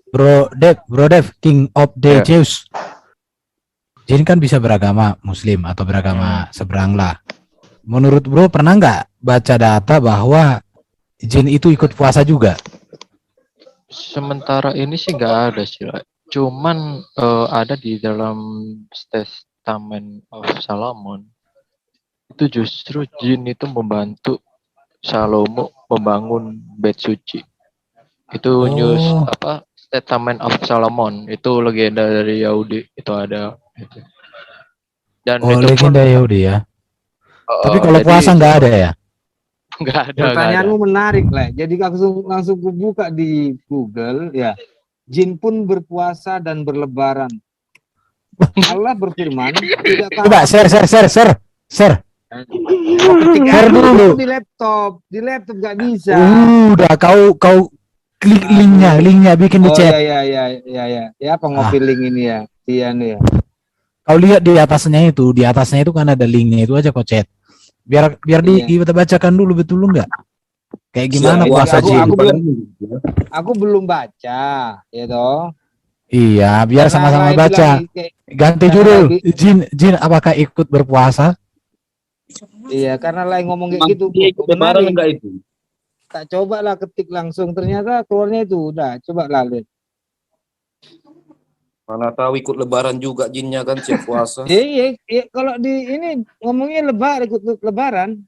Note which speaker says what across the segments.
Speaker 1: Bro Dev, King of the
Speaker 2: Ya.
Speaker 1: Zeus. Jin kan bisa beragama Muslim atau
Speaker 2: Hmm.
Speaker 1: beragama seberang lah. Menurut Bro pernah nggak baca data bahwa Jin itu ikut puasa juga?
Speaker 2: Sementara ini sih nggak ada sih, Ra. Cuman ada di dalam Testament of Solomon. Itu justru jin itu membantu Salomo membangun bait suci. Itu news
Speaker 1: Oh,
Speaker 2: apa Testament of Solomon, itu legenda dari Yahudi itu ada itu. Dan
Speaker 1: oh
Speaker 2: itu pun
Speaker 1: legenda Yahudi ya. Tapi kalau
Speaker 2: jadi
Speaker 1: puasa nggak ada ya?
Speaker 2: nggak ada.
Speaker 3: Pertanyaanmu menarik lah. Jadi langsung langsung kubuka di Google ya. Jin pun berpuasa dan berlebaran. Allah berfirman, tidakkah
Speaker 1: Coba
Speaker 3: aku
Speaker 1: share
Speaker 3: mau ketik
Speaker 1: share
Speaker 3: aja
Speaker 1: dulu.
Speaker 3: aku di laptop gak bisa.
Speaker 1: Udah kau klik
Speaker 3: Aduh.
Speaker 1: linknya bikin di
Speaker 3: Oh
Speaker 1: chat.
Speaker 3: ya ya ya ya ya. Ya
Speaker 1: Ah,
Speaker 3: pengopi link ini ya. Iya nih ya.
Speaker 1: kau lihat di atasnya itu kan ada linknya itu aja kau chat. Biar biar
Speaker 3: Iya.
Speaker 1: kita bacakan dulu betul enggak? Kayak
Speaker 4: Siap
Speaker 1: gimana
Speaker 3: Ini
Speaker 1: puasa
Speaker 4: puasa
Speaker 1: Jin?
Speaker 3: aku belum baca, ya toh.
Speaker 1: Iya, biar
Speaker 3: Karena
Speaker 1: sama-sama
Speaker 3: Rai bilang
Speaker 1: baca. Ganti
Speaker 3: karena
Speaker 1: judul. Jin apakah ikut berpuasa?
Speaker 3: iya karena Rai ngomong kayak
Speaker 4: Emang
Speaker 3: gitu,
Speaker 4: dia ikut
Speaker 3: kok
Speaker 4: lebaran
Speaker 3: menarik.
Speaker 4: enggak itu?
Speaker 3: Tak coba lah ketik langsung, ternyata keluarnya itu udah. Coba lah lihat.
Speaker 4: Mana tahu ikut lebaran juga jinnya kan siap puasa.
Speaker 3: Iya, kalau di ini ngomongnya ikut lebaran.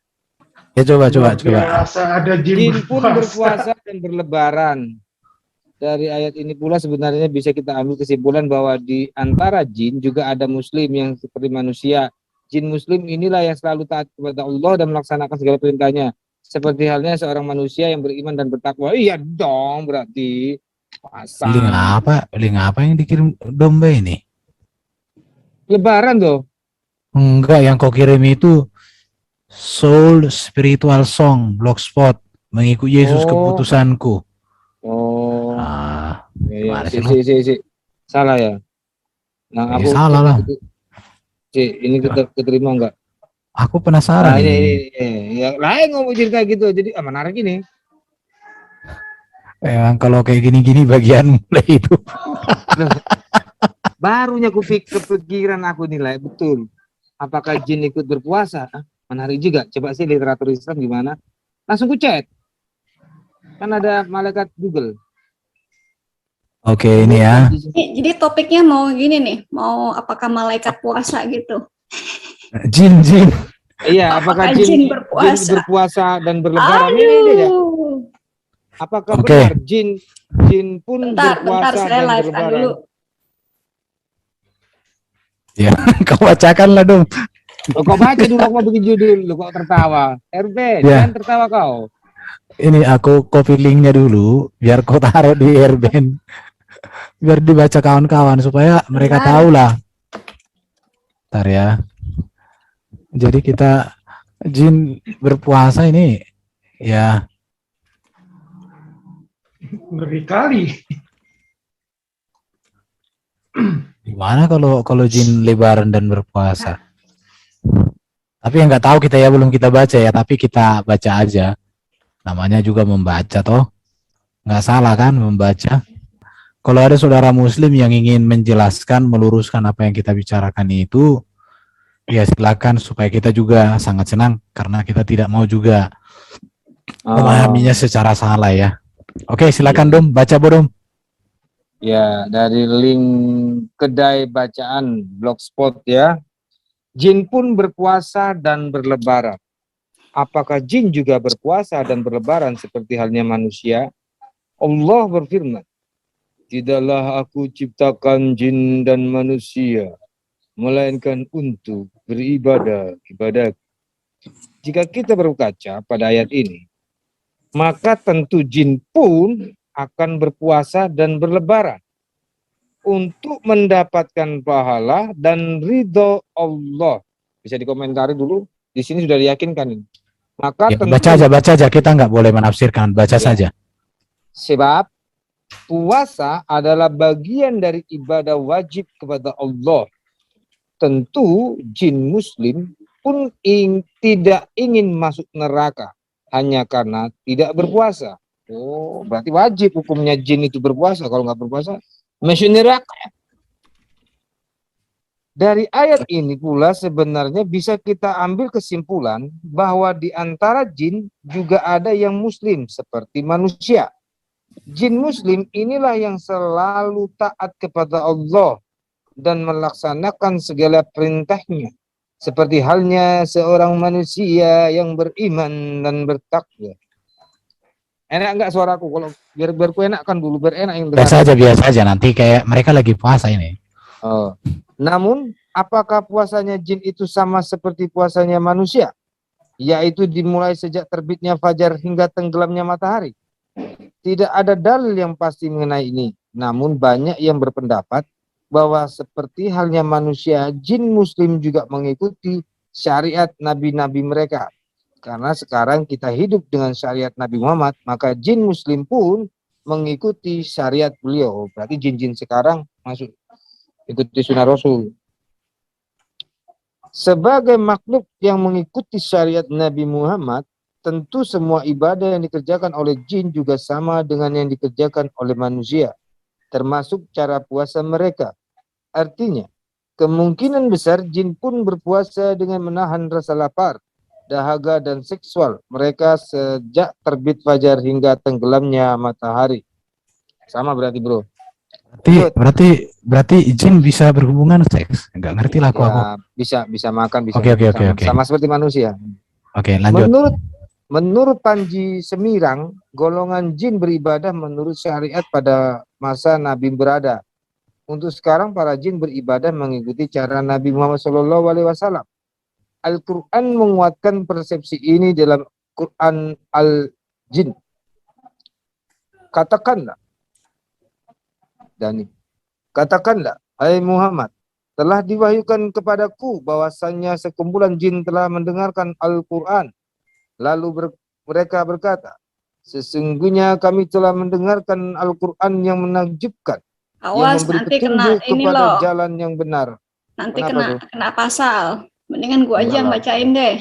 Speaker 1: Ya
Speaker 5: Luar
Speaker 1: coba.
Speaker 5: biasa ada jin
Speaker 3: Jin pun
Speaker 5: berpuasa.
Speaker 3: berpuasa dan berlebaran. Dari ayat ini pula sebenarnya bisa kita ambil kesimpulan bahwa di antara jin juga ada muslim yang seperti manusia. Jin muslim inilah yang selalu taat kepada Allah dan melaksanakan segala perintahnya. Seperti halnya seorang manusia yang beriman dan bertakwa. Iya dong berarti.
Speaker 1: Link
Speaker 3: Pasang.
Speaker 1: apa? Link apa yang dikirim domba ini?
Speaker 3: Lebaran tuh.
Speaker 1: Enggak, yang kau kirim itu Soul Spiritual Song Blogspot mengikut Yesus
Speaker 3: Oh.
Speaker 1: keputusanku.
Speaker 3: Oh.
Speaker 1: Ah,
Speaker 3: Ya,
Speaker 1: gimana sih lo?
Speaker 3: salah ya. Nah,
Speaker 1: Ya
Speaker 3: aku
Speaker 1: salah lah.
Speaker 3: ini keterima enggak?
Speaker 1: Aku penasaran
Speaker 3: Nah,
Speaker 1: ini.
Speaker 3: ya lain ngomong cerita gitu. Jadi menarik ini.
Speaker 1: Emang kalau kayak gini-gini bagian mulai itu.
Speaker 3: Barunya kepikiran aku nilai betul. Apakah jin ikut berpuasa? Menarik juga. Coba sih literatur Islam gimana? Langsung ku chat. Kan ada malaikat Google.
Speaker 1: Oke, ini ya.
Speaker 6: Jadi topiknya mau gini nih, mau apakah malaikat puasa gitu?
Speaker 1: Jin.
Speaker 3: Iya, apakah jin berpuasa dan berlebaran? Ini ya. Apakah benar jin pun berpuasa dan berlebaran? Dulu.
Speaker 1: Ya, kau bacakanlah dong.
Speaker 3: Oh, kau baca dulu, aku mau bikin judul, lu kok tertawa. RB, jangan tertawa kau.
Speaker 1: Ini aku copy linknya dulu, biar kau taruh di Airben. Biar dibaca kawan-kawan, supaya mereka tahu lah. Ntar ya. Jadi kita jin berpuasa ini, ya.
Speaker 5: Ngeri kali.
Speaker 1: Gimana kalau jin lebaran dan berpuasa? Tapi yang nggak tahu kita ya, belum kita baca ya, tapi kita baca aja. Namanya juga membaca toh, nggak salah kan membaca. Kalau ada saudara muslim yang ingin menjelaskan, meluruskan apa yang kita bicarakan itu, ya silakan, supaya kita juga sangat senang, karena kita tidak mau juga memahaminya secara salah ya. Oke, silakan Dom, baca Bodom.
Speaker 3: Ya, dari link kedai bacaan Blogspot ya. Jin pun berpuasa dan berlebaran. Apakah jin juga berpuasa dan berlebaran seperti halnya manusia? Allah berfirman, tidaklah aku ciptakan jin dan manusia, melainkan untuk beribadah kepada. Jika kita berkaca pada ayat ini, maka tentu jin pun akan berpuasa dan berlebaran untuk mendapatkan pahala dan ridho Allah. Bisa dikomentari dulu. Di sini sudah diyakinkan ini. Maka
Speaker 1: ya, baca aja. Kita nggak boleh menafsirkan. Baca saja.
Speaker 3: Sebab puasa adalah bagian dari ibadah wajib kepada Allah. Tentu jin muslim pun tidak ingin masuk neraka hanya karena tidak berpuasa. Oh, berarti wajib hukumnya jin itu berpuasa. Kalau nggak berpuasa, masuk neraka. Dari ayat ini pula sebenarnya bisa kita ambil kesimpulan bahwa di antara jin juga ada yang muslim seperti manusia. Jin muslim inilah yang selalu taat kepada Allah dan melaksanakan segala perintahnya. Seperti halnya seorang manusia yang beriman dan bertakwa. Enak nggak suaraku? Kalau biar ku enak kan dulu, biar enak yang dengar.
Speaker 1: Biasa aja. Nanti kayak mereka lagi puasa ini.
Speaker 3: Oh. Namun, apakah puasanya jin itu sama seperti puasanya manusia? Yaitu dimulai sejak terbitnya fajar hingga tenggelamnya matahari. Tidak ada dalil yang pasti mengenai ini. Namun banyak yang berpendapat bahwa seperti halnya manusia, jin muslim juga mengikuti syariat nabi-nabi mereka. Karena sekarang kita hidup dengan syariat Nabi Muhammad, maka jin muslim pun mengikuti syariat beliau. Berarti jin-jin sekarang masuk ikuti sunnah Rasul. Sebagai makhluk yang mengikuti syariat Nabi Muhammad, tentu semua ibadah yang dikerjakan oleh jin juga sama dengan yang dikerjakan oleh manusia, termasuk cara puasa mereka. Artinya, kemungkinan besar jin pun berpuasa dengan menahan rasa lapar, dahaga, dan seksual mereka sejak terbit fajar hingga tenggelamnya matahari. Sama berarti, bro.
Speaker 1: Berarti jin bisa berhubungan seks? Enggak ngerti lah aku.
Speaker 3: Bisa makan, bisa.
Speaker 1: Oke.
Speaker 3: Sama seperti manusia.
Speaker 1: Oke, lanjut.
Speaker 3: Menurut Panji Semirang, golongan jin beribadah menurut syariat pada masa Nabi berada. Untuk sekarang para jin beribadah mengikuti cara Nabi Muhammad SAW. Al-Quran menguatkan persepsi ini dalam Quran Al-Jin. Katakanlah, hai Muhammad, telah diwahyukan kepadaku bahwasannya sekumpulan jin telah mendengarkan Al-Quran. Lalu mereka berkata, sesungguhnya kami telah mendengarkan Al-Quran yang menakjubkan.
Speaker 6: Awas,
Speaker 3: yang memberi
Speaker 6: nanti kena
Speaker 3: petunjuk
Speaker 6: ini
Speaker 3: kepada
Speaker 6: loh.
Speaker 3: jalan yang benar.
Speaker 6: Nanti
Speaker 3: Kenapa
Speaker 6: kena pasal. Mendingan gua aja yang bacain deh.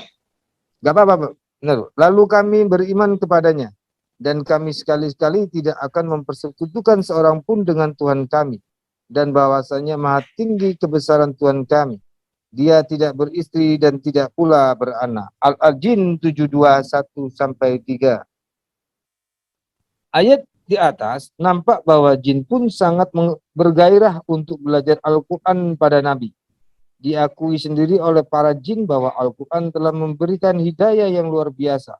Speaker 3: Gak apa-apa. Benar. Lalu kami beriman kepadanya. Dan kami sekali-sekali tidak akan mempersekutukan seorang pun dengan Tuhan kami. Dan bahwasanya maha tinggi kebesaran Tuhan kami. Dia tidak beristri dan tidak pula beranak. Al-Jin 721-3. Ayat di atas nampak bahwa jin pun sangat bergairah untuk belajar Al-Quran pada Nabi. Diakui sendiri oleh para jin bahwa Al-Quran telah memberikan hidayah yang luar biasa.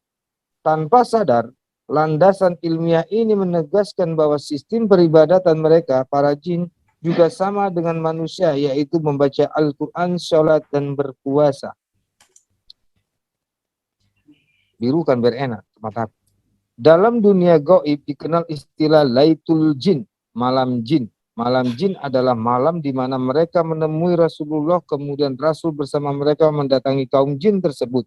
Speaker 3: Tanpa sadar, landasan ilmiah ini menegaskan bahwa sistem peribadatan mereka, para jin, juga sama dengan manusia, yaitu membaca Al-Quran, sholat, dan berpuasa. Biru kan biar enak mataku. Dalam dunia gaib dikenal istilah Laitul Jin, malam jin. Malam jin adalah malam di mana mereka menemui Rasulullah, kemudian Rasul bersama mereka mendatangi kaum jin tersebut.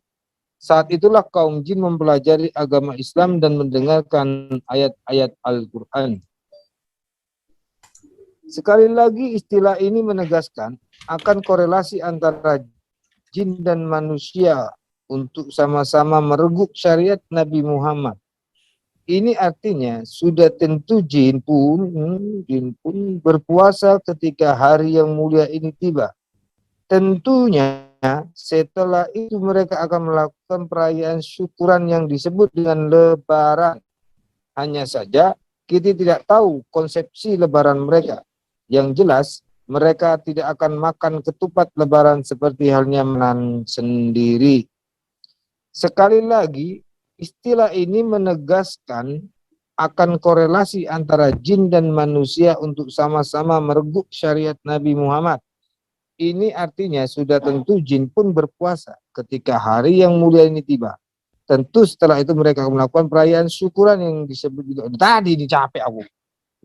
Speaker 3: Saat itulah kaum jin mempelajari agama Islam dan mendengarkan ayat-ayat Al-Quran. Sekali lagi istilah ini menegaskan akan korelasi antara jin dan manusia untuk sama-sama mereguk syariat Nabi Muhammad. Ini artinya sudah tentu jin pun berpuasa ketika hari yang mulia ini tiba. Tentunya setelah itu mereka akan melakukan perayaan syukuran yang disebut dengan lebaran. Hanya saja kita tidak tahu konsepsi lebaran mereka. Yang jelas mereka tidak akan makan ketupat lebaran seperti halnya menahan sendiri. Sekali lagi, istilah ini menegaskan akan korelasi antara jin dan manusia untuk sama-sama mereguk syariat Nabi Muhammad. Ini artinya sudah tentu jin pun berpuasa ketika hari yang mulia ini tiba. Tentu setelah itu mereka melakukan perayaan syukuran yang disebut juga. Tadi dicapek aku.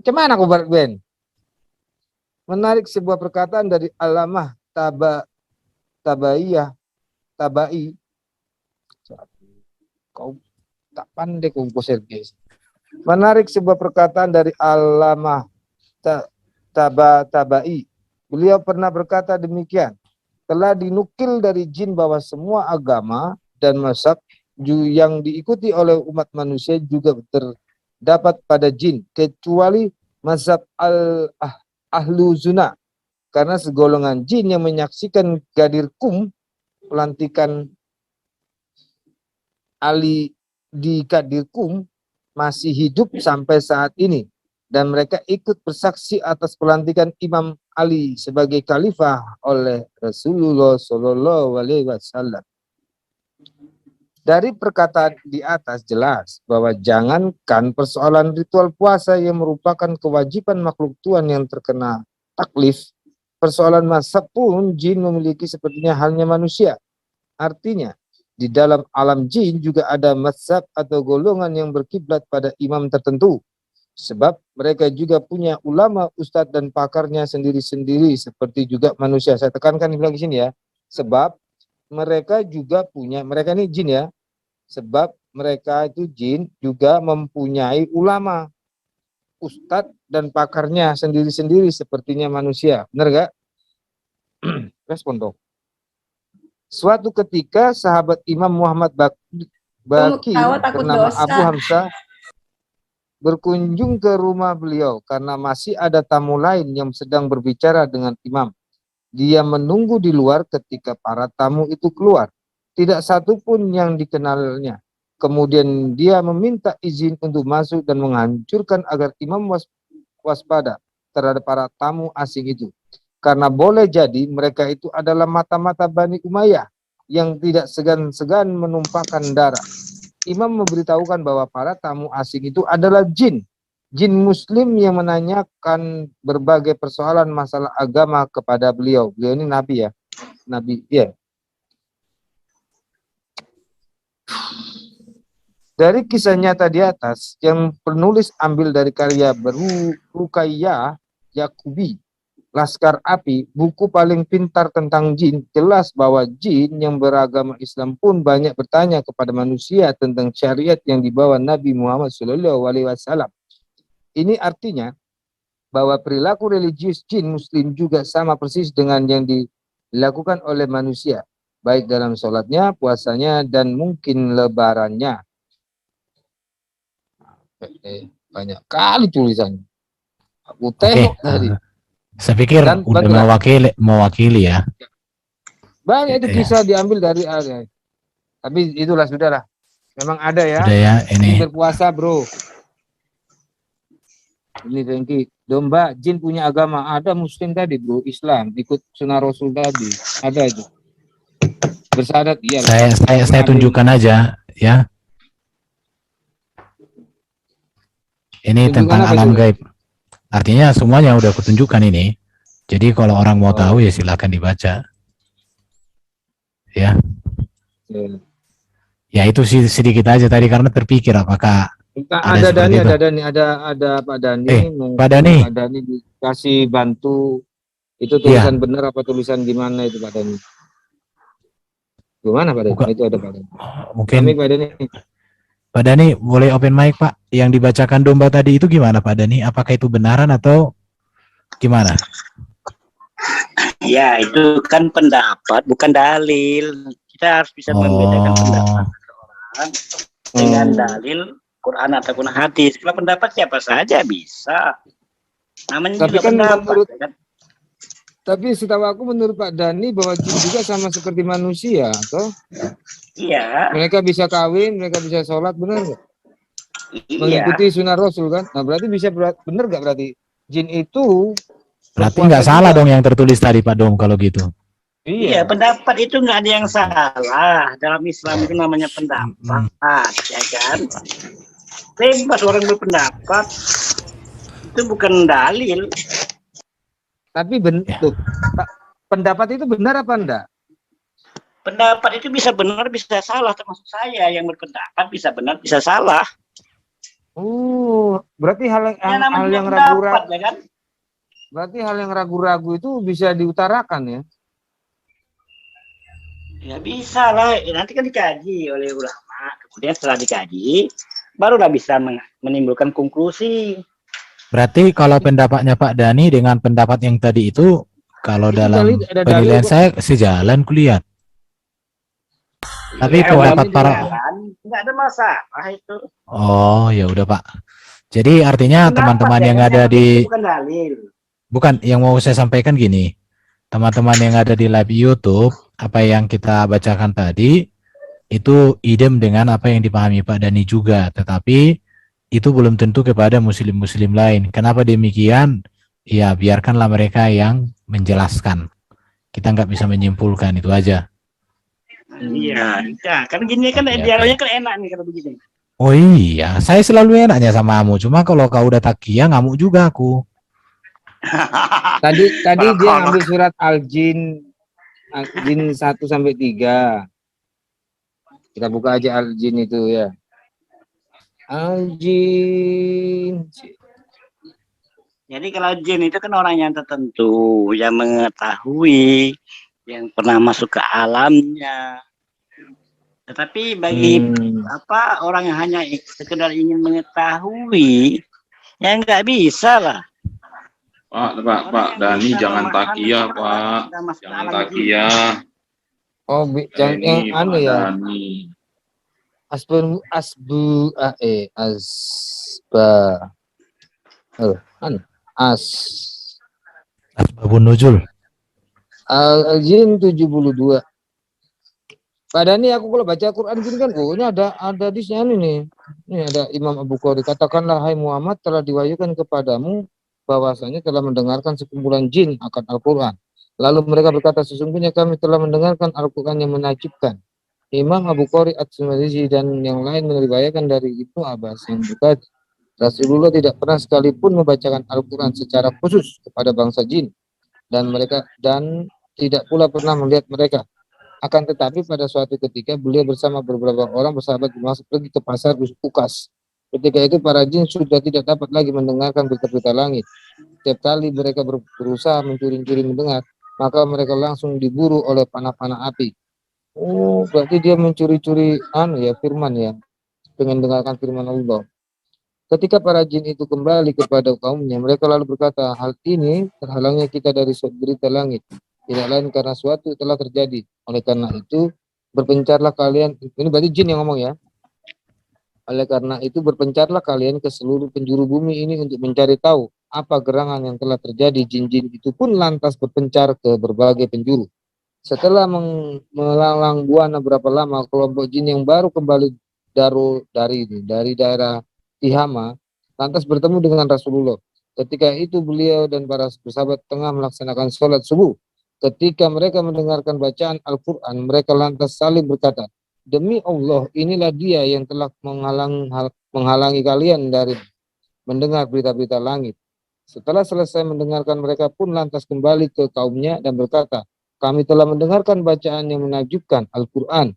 Speaker 3: Cuman aku Ben. Menarik sebuah perkataan dari Alamah Tabai. Kau tak pandai komposer guys. Menarik sebuah perkataan dari Alamah Tabai. Beliau pernah berkata demikian. Telah dinukil dari jin bahwa semua agama dan mazhab yang diikuti oleh umat manusia juga dapat pada jin kecuali mazhab ahlu zuna, karena segolongan jin yang menyaksikan Ghadir Qum, pelantikan Ali di Ghadir Qum, masih hidup sampai saat ini, dan mereka ikut bersaksi atas pelantikan Imam Ali sebagai khalifah oleh Rasulullah Shallallahu Alaihi Wasallam. Dari perkataan di atas jelas bahwa jangankan persoalan ritual puasa yang merupakan kewajiban makhluk Tuhan yang terkena taklif, persoalan mazhab pun jin memiliki sepertinya halnya manusia. Artinya, di dalam alam jin juga ada mazhab atau golongan yang berkiblat pada imam tertentu. Sebab mereka juga punya ulama, ustadz dan pakarnya sendiri-sendiri seperti juga manusia. Saya tekankan di sini ya. Sebab mereka juga punya, mereka ini jin ya. Sebab mereka itu jin juga mempunyai ulama, ustadz dan pakarnya sendiri-sendiri sepertinya manusia. Benar gak? Respon dong. Suatu ketika sahabat Imam Muhammad Baqi bernama Abu Hamzah berkunjung ke rumah beliau karena masih ada tamu lain yang sedang berbicara dengan imam. Dia menunggu di luar ketika para tamu itu keluar. Tidak satu pun yang dikenalnya. Kemudian dia meminta izin untuk masuk dan menghancurkan agar imam waspada terhadap para tamu asing itu. Karena boleh jadi mereka itu adalah mata-mata Bani Umayyah yang tidak segan-segan menumpahkan darah. Imam memberitahukan bahwa para tamu asing itu adalah jin. Jin muslim yang menanyakan berbagai persoalan masalah agama kepada beliau. Beliau ini nabi ya. Nabi, ya. Dari kisah nyata di atas yang penulis ambil dari karya Ruqayyah Yaqubi, Laskar Api, buku paling pintar tentang jin, jelas bahwa jin yang beragama Islam pun banyak bertanya kepada manusia tentang syariat yang dibawa Nabi Muhammad SAW. Ini artinya bahwa perilaku religius jin muslim juga sama persis dengan yang dilakukan oleh manusia, baik dalam sholatnya, puasanya, dan mungkin lebarannya. Banyak kali tulisannya. Aku tengok tadi.
Speaker 1: Saya pikir
Speaker 3: Dan
Speaker 1: udah mewakili ya.
Speaker 3: Banyak itu kisah diambil dari area. Tapi itulah sudahlah. Memang ada ya.
Speaker 1: Sudah ya ini.
Speaker 3: Berpuasa bro. Ini Rengki. Domba jin punya agama. Ada muslim tadi bro. Islam. Ikut sunnah Rasul tadi. Ada itu. Bersahadat. Iya.
Speaker 1: Saya tunjukkan aja ya. Ini
Speaker 3: Tunjukkan
Speaker 1: tentang alam
Speaker 3: itu?
Speaker 1: gaib. Artinya semuanya udah kutunjukkan ini. Jadi kalau orang mau tahu ya silakan dibaca. Ya. Ya itu sih sedikit aja tadi karena terpikir apakah
Speaker 3: ada Pak Dani.
Speaker 1: Pak Dani.
Speaker 3: Pak Dani dikasih bantu. Itu tulisan benar apa tulisan gimana itu Pak Dani? Gimana Pak Dani? Itu ada Pak Dani.
Speaker 1: Mungkin
Speaker 3: Pak Dani.
Speaker 1: Pak Dani boleh open mic Pak. Yang dibacakan domba tadi itu gimana Pak Dani? Apakah itu benaran atau gimana?
Speaker 7: Ya itu kan pendapat bukan dalil. Kita harus bisa membedakan pendapat seseorang dengan dalil Quran ataupun hadis. Kalau pendapat siapa saja bisa. Namanya
Speaker 3: tapi
Speaker 7: juga
Speaker 3: kan
Speaker 7: pendapat. Kan?
Speaker 3: Tapi setahu aku menurut Pak Dani bahwa jin juga sama seperti manusia, toh?
Speaker 7: Iya.
Speaker 3: Mereka bisa kawin, mereka bisa sholat, benar nggak?
Speaker 7: Iya.
Speaker 3: Mengikuti sunnah Rasul kan? Nah berarti bisa benar nggak berarti jin itu?
Speaker 1: Berarti nggak salah dong yang tertulis tadi Pak Dom kalau gitu.
Speaker 7: Iya, pendapat itu nggak ada yang salah. Dalam Islam itu namanya pendapat, ya kan? Bebas orang berpendapat. Itu bukan dalil.
Speaker 3: Tapi bentuk pendapat itu benar apa enggak?
Speaker 7: Pendapat itu bisa benar, bisa salah. Termasuk saya yang berpendapat bisa benar, bisa salah.
Speaker 3: Oh, berarti hal yang ragu-ragu, ya kan? Berarti hal yang ragu-ragu itu bisa diutarakan ya?
Speaker 7: Ya bisa lah. Nanti kan dikaji oleh ulama. Kemudian setelah dikaji, barulah bisa menimbulkan konklusi.
Speaker 1: Berarti kalau pendapatnya Pak Dani dengan pendapat yang tadi itu, kalau dalam penilaian saya sejalan kulihat. Tapi pendapat para
Speaker 7: nggak ada masalah itu.
Speaker 1: Oh ya udah Pak. Jadi artinya
Speaker 7: Pendapat
Speaker 1: teman-teman
Speaker 7: ya,
Speaker 1: yang
Speaker 7: kan?
Speaker 1: ada
Speaker 7: Yang
Speaker 1: di,
Speaker 7: penting bukan dalil.
Speaker 1: bukan, yang mau saya sampaikan gini, teman-teman yang ada di live YouTube, apa yang kita bacakan tadi itu idem dengan apa yang dipahami Pak Dani juga, tetapi itu belum tentu kepada muslim-muslim lain. Kenapa demikian? Ya biarkanlah mereka yang menjelaskan. Kita nggak bisa menyimpulkan, itu aja.
Speaker 7: Iya, nah, kan gini kan
Speaker 1: Oke,
Speaker 7: dialognya
Speaker 1: oke.
Speaker 7: kan enak nih kalau begini.
Speaker 1: Oh iya, saya selalu enaknya sama kamu. Cuma kalau kau udah takia, ngamuk juga aku.
Speaker 3: Tadi
Speaker 7: Kalau
Speaker 3: dia
Speaker 7: kolok.
Speaker 3: ngambil surat Al-Jin 1 sampai 3. Kita buka aja Al-Jin itu ya. Al-Jin.
Speaker 7: Jadi kalau jin itu kan orang yang tertentu, yang mengetahui, yang pernah masuk ke alamnya. Tetapi bagi orang yang hanya sekedar ingin mengetahui, ya nggak bisa lah.
Speaker 4: Pak Dani jangan takia, Pak. Jangan takia.
Speaker 3: Oh, jangan yang
Speaker 4: Ini
Speaker 3: anu
Speaker 4: Pak
Speaker 3: ya.
Speaker 4: Dani.
Speaker 1: Asbabun nuzul.
Speaker 3: Al-Jin 72. Pak Dani, aku kalau baca Quran gini kan, ini ada hadisnya nih. Ini ada Imam Abu Qori. Katakanlah, hai Muhammad, telah diwahyukan kepadamu bahwasanya telah mendengarkan sekumpulan jin akan Al-Quran. Lalu mereka berkata, sesungguhnya kami telah mendengarkan Al-Quran yang menakjubkan. Imam Abu Qori At-Tirmidzi dan yang lain meriwayatkan dari Ibnu Abbas yang berkata, Rasulullah tidak pernah sekalipun membacakan Al-Quran secara khusus kepada bangsa jin dan tidak pula pernah melihat mereka. Akan tetapi pada suatu ketika beliau bersama beberapa orang bersahabat pergi ke pasar Ukas. Ketika itu para jin sudah tidak dapat lagi mendengarkan berita-berita langit. Setiap kali mereka berusaha mencuri-curi mendengar, maka mereka langsung diburu oleh panah-panah api. Oh, berarti dia mencuri-curi firman ya, pengen dengarkan firman Allah. Ketika para jin itu kembali kepada kaumnya, mereka lalu berkata, hal ini terhalangnya kita dari berita langit. Tidak lain karena suatu telah terjadi. Oleh karena itu, berpencarlah kalian. Ini berarti jin yang ngomong ya. Oleh karena itu, berpencarlah kalian ke seluruh penjuru bumi ini untuk mencari tahu apa gerangan yang telah terjadi. Jin-jin itu pun lantas berpencar ke berbagai penjuru. Setelah melalang buana berapa lama, kelompok jin yang baru kembali dari daerah Tihama, lantas bertemu dengan Rasulullah. Ketika itu beliau dan para sahabat tengah melaksanakan sholat subuh. Ketika mereka mendengarkan bacaan Al-Quran, mereka lantas saling berkata, demi Allah, inilah dia yang telah menghalangi kalian dari mendengar berita-berita langit. Setelah selesai mendengarkan, mereka pun lantas kembali ke kaumnya dan berkata, kami telah mendengarkan bacaan yang menakjubkan Al-Quran.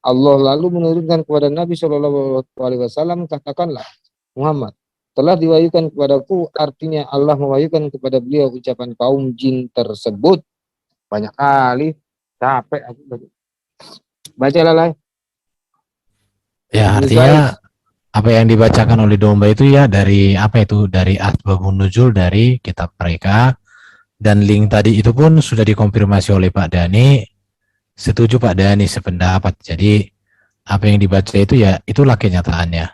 Speaker 3: Allah lalu menurunkan kepada Nabi SAW, katakanlah, Muhammad, telah diwahyukan kepadaku, artinya Allah mewahyukan kepada beliau ucapan kaum jin tersebut. Banyak kali, capek aku. Baca lalai.
Speaker 1: Ya artinya apa yang dibacakan oleh domba itu ya dari dari Asbabun Nuzul dari kitab mereka, dan link tadi itu pun sudah dikonfirmasi oleh Pak Dani. Setuju Pak Dani sependapat. Jadi apa yang dibaca itu ya itulah kenyataannya.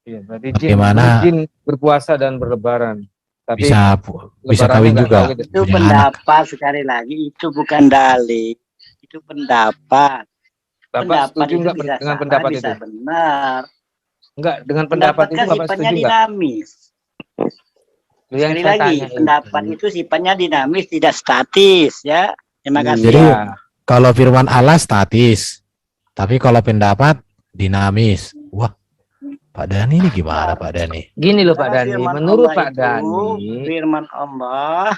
Speaker 3: Iya, berarti
Speaker 1: bagaimana
Speaker 3: jin berpuasa dan berlebaran. Tapi
Speaker 1: bisa kawin juga.
Speaker 7: Itu pendapat sekali lagi, itu bukan dalil. Itu pendapat.
Speaker 3: Bapak setuju enggak dengan pendapat itu?
Speaker 7: Benar.
Speaker 3: Enggak, dengan pendapat itu Bapak setuju enggak?
Speaker 7: Dinamis. Sekali lagi, pendapat
Speaker 3: itu.
Speaker 7: itu sifatnya dinamis, tidak statis ya. Terima kasih.
Speaker 1: Jadi kalau firman Allah statis, tapi kalau pendapat dinamis. Wah, Pak Dani ini gimana Pak Dani?
Speaker 3: Gini loh Pak Dani, menurut Pak Dani,
Speaker 7: firman Allah,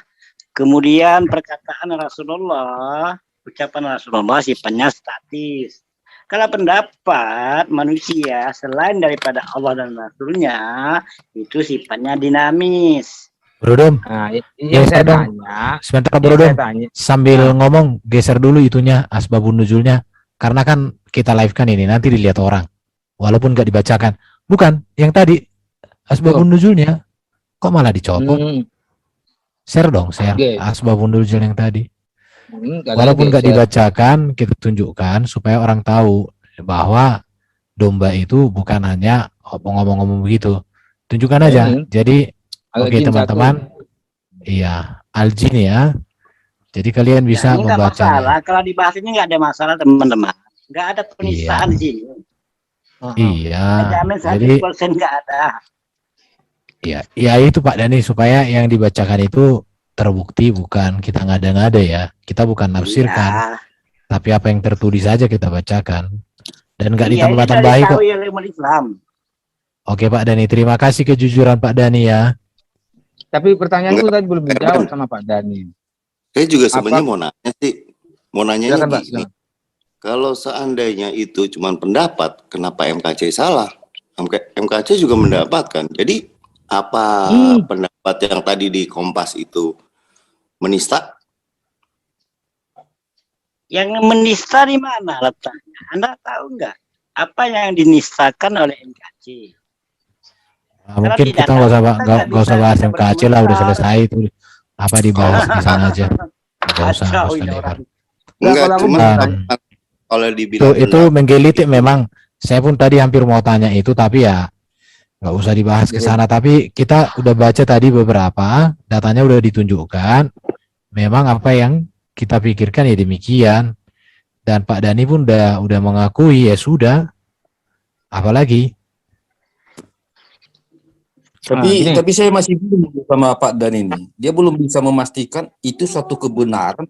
Speaker 7: kemudian perkataan Rasulullah, ucapan Rasulullah sifatnya statis. Kalau pendapat manusia selain daripada Allah dan Rasulnya, itu sifatnya dinamis.
Speaker 1: Bro Dom,
Speaker 3: yang saya tanya,
Speaker 1: sebentar Bro Dom, sambil ngomong geser dulu itunya asbabun nuzulnya, karena kan kita live kan ini nanti dilihat orang, walaupun gak dibacakan. Bukan, yang tadi asbabun nuzulnya kok malah dicopot? Share dong, share asbabun nuzul yang tadi. Walaupun gak dibacakan, kita tunjukkan supaya orang tahu bahwa domba itu bukan hanya ngomong-ngomong begitu. Tunjukkan aja.
Speaker 3: Ini.
Speaker 1: Jadi oke
Speaker 3: Al-Jin
Speaker 1: teman-teman. Iya, Al-Jin ya. Jadi kalian bisa
Speaker 7: ini nggak
Speaker 1: membacanya.
Speaker 7: masalah. Kalau dibahas ini nggak ada masalah teman-teman. Nggak ada
Speaker 1: Iya.
Speaker 7: penistaan di sini.
Speaker 1: Iya.
Speaker 7: Jamin
Speaker 1: Jadi
Speaker 7: 100% nggak ada.
Speaker 1: ya, ya itu Pak Dani supaya yang dibacakan itu terbukti, bukan kita ngada-ngada ya. Kita bukan nafsirkan,
Speaker 7: Iya.
Speaker 1: tapi apa yang tertulis saja kita bacakan. Dan nggak
Speaker 7: Iya, ini dari
Speaker 1: ditambah-tambahi kok.
Speaker 7: tahu ya ilmu Islam.
Speaker 1: Oke Pak Dani, terima kasih kejujuran Pak Dani ya.
Speaker 3: Tapi pertanyaanku tadi belum dijawab sama Pak Dani.
Speaker 8: Saya juga sebenarnya
Speaker 3: Apa-
Speaker 8: mau nanya sih, mau nanya
Speaker 3: Silakan, Pak,
Speaker 8: gini.
Speaker 3: silakan.
Speaker 8: Kalau seandainya itu cuma pendapat, kenapa MKC salah? MKC juga mendapatkan. Jadi apa pendapat yang tadi di Kompas itu menista?
Speaker 7: Yang menista di mana letaknya? Anda tahu nggak apa yang dinistakan oleh MKC?
Speaker 1: Nah, mungkin
Speaker 7: tidak
Speaker 1: kita nggak usah
Speaker 7: tahu, kita nggak
Speaker 1: nggak usah
Speaker 7: bisa
Speaker 1: bahas MKC lah, udah selesai itu. Apa dibahas di sana aja. Nggak usah
Speaker 7: Kacau
Speaker 1: lebar.
Speaker 7: ini orang.
Speaker 8: Enggak,
Speaker 3: kalau aku
Speaker 8: cuma
Speaker 3: bertanya-
Speaker 8: kalau
Speaker 1: Itu
Speaker 8: dibilang
Speaker 1: menggelitik memang. Saya pun tadi hampir mau tanya itu, tapi ya nggak usah dibahas ke sana. Tapi kita udah baca tadi beberapa, datanya udah ditunjukkan. Memang apa yang kita pikirkan ya demikian. Dan Pak Dani pun udah mengakui, ya sudah. Apalagi?
Speaker 3: gini.
Speaker 9: Tapi saya masih bingung sama Pak Dan ini. Dia belum bisa memastikan itu suatu kebenaran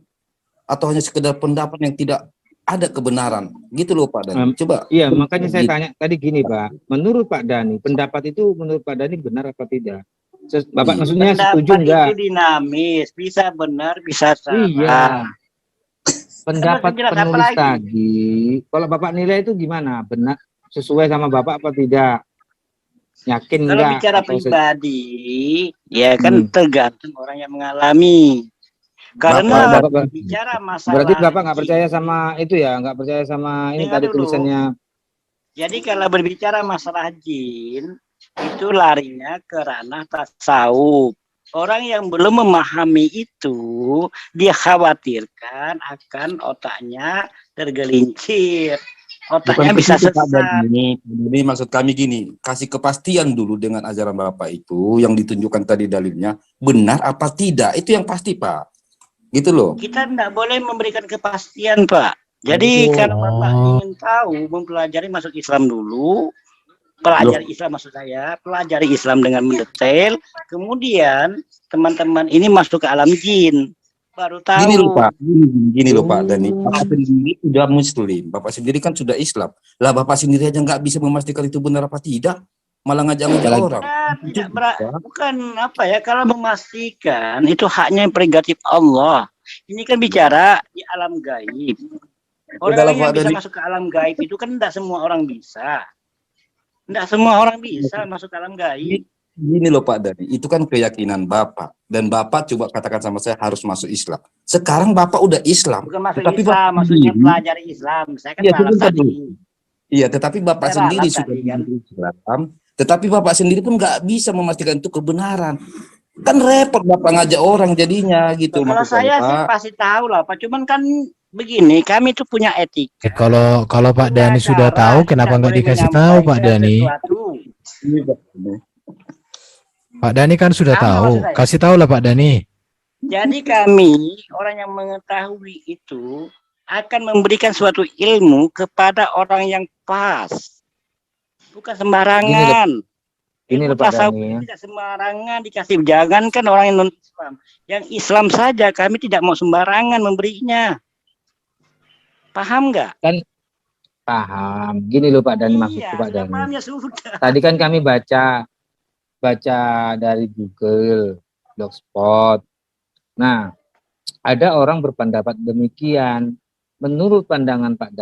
Speaker 9: atau hanya sekedar pendapat yang tidak ada kebenaran. Gitu loh Pak Dan. Coba.
Speaker 3: Iya, makanya saya
Speaker 9: Gitu.
Speaker 3: tanya tadi gini, Pak. Menurut Pak Dani, pendapat itu menurut Pak Dani benar apa tidak? Bapak maksudnya setuju
Speaker 7: Pendapat
Speaker 3: enggak?
Speaker 7: itu dinamis, bisa benar, bisa salah.
Speaker 3: Iya. Pendapat
Speaker 7: Terus bilang apa
Speaker 3: penulis
Speaker 7: lagi?
Speaker 3: tadi, kalau Bapak nilai itu gimana? Benar sesuai sama Bapak apa tidak? Yakin
Speaker 7: Kalau
Speaker 3: enggak?
Speaker 7: bicara
Speaker 3: Atau
Speaker 7: pribadi, ya kan tergantung orang yang mengalami. Karena
Speaker 3: Bapak-
Speaker 7: bicara masalah.
Speaker 3: Berarti Bapak nggak percaya sama itu ya? Nggak percaya sama ini
Speaker 7: Dengar
Speaker 3: tadi
Speaker 7: dulu.
Speaker 3: tulisannya?
Speaker 7: Jadi kalau berbicara masalah jin, itu larinya ke ranah tasawuf. Orang yang belum memahami itu, dia khawatirkan akan otaknya tergelincir. Otaknya bisa
Speaker 9: begitu, Pak
Speaker 7: sesat.
Speaker 9: Dani. Jadi maksud kami gini, kasih kepastian dulu dengan ajaran Bapak itu yang ditunjukkan tadi dalilnya, benar apa tidak? Itu yang pasti Pak. Gitu loh.
Speaker 7: Kita tidak boleh memberikan kepastian, Pak. Jadi kalau Bapak ingin tahu, mempelajari masuk Islam dulu, pelajari Islam maksud saya, pelajari Islam dengan mendetail, kemudian teman-teman ini masuk ke alam jin, baru tahu.
Speaker 9: Gini loh Pak, gini loh Pak Dani. Bapak sendiri sudah Muslim, Bapak sendiri kan sudah Islam. Lah Bapak sendiri aja nggak bisa memastikan itu benar apa tidak, malah ngajak-ngajak orang.
Speaker 7: Bukan apa ya, kalau memastikan itu haknya yang prerogatif Allah. Ini kan bicara di alam gaib. Orang yang bisa masuk ke alam gaib itu kan tidak semua orang bisa. Tidak semua orang bisa masuk ke alam gaib.
Speaker 9: Gini loh Pak Dani, itu kan keyakinan Bapak. Dan Bapak coba katakan sama saya harus masuk Islam. Sekarang Bapak udah Islam.
Speaker 7: Bukan masuk
Speaker 9: Tetapi
Speaker 7: Islam,
Speaker 9: Bapak
Speaker 7: maksudnya
Speaker 9: sendiri-
Speaker 7: pelajari Islam. Saya kan
Speaker 9: Iya,
Speaker 7: malas
Speaker 9: sebentar
Speaker 7: tadi.
Speaker 9: dulu. Iya, tetapi Bapak
Speaker 7: Saya
Speaker 9: sendiri
Speaker 7: ralat
Speaker 9: sudah
Speaker 7: tadi, kan.
Speaker 9: masuk Islam. Tetapi Bapak sendiri pun nggak bisa memastikan itu kebenaran. Kan repot Bapak ngajak orang jadinya gitu.
Speaker 7: Kalau
Speaker 9: maksud
Speaker 7: saya sih
Speaker 9: Pak.
Speaker 7: pasti tahu lah, Pak. Cuman kan begini, kami itu punya etika.
Speaker 1: Kalau Pak Dani sudah tahu, kenapa nggak dikasih tahu Pak Dani? Pak Dani kan sudah
Speaker 7: Sama
Speaker 1: tahu,
Speaker 7: maksud saya.
Speaker 1: kasih tahu lah Pak Dani.
Speaker 7: Jadi kami, orang yang mengetahui itu, akan memberikan suatu ilmu kepada orang yang pas. Bukan sembarangan.
Speaker 3: Ini
Speaker 7: Ilmu
Speaker 3: loh Pak
Speaker 7: tasawuf
Speaker 3: Dani.
Speaker 7: tidak sembarangan dikasih. Jangankan orang yang non-Islam. Yang Islam saja kami tidak mau sembarangan memberinya. Paham nggak?
Speaker 3: Paham. Gini loh Pak Dani, maksudku Pak
Speaker 7: sudah
Speaker 3: Dani.
Speaker 7: paham ya sudah.
Speaker 3: Tadi kan kami baca dari Google, Blogspot. Nah, ada orang berpendapat demikian. Menurut pandangan Pak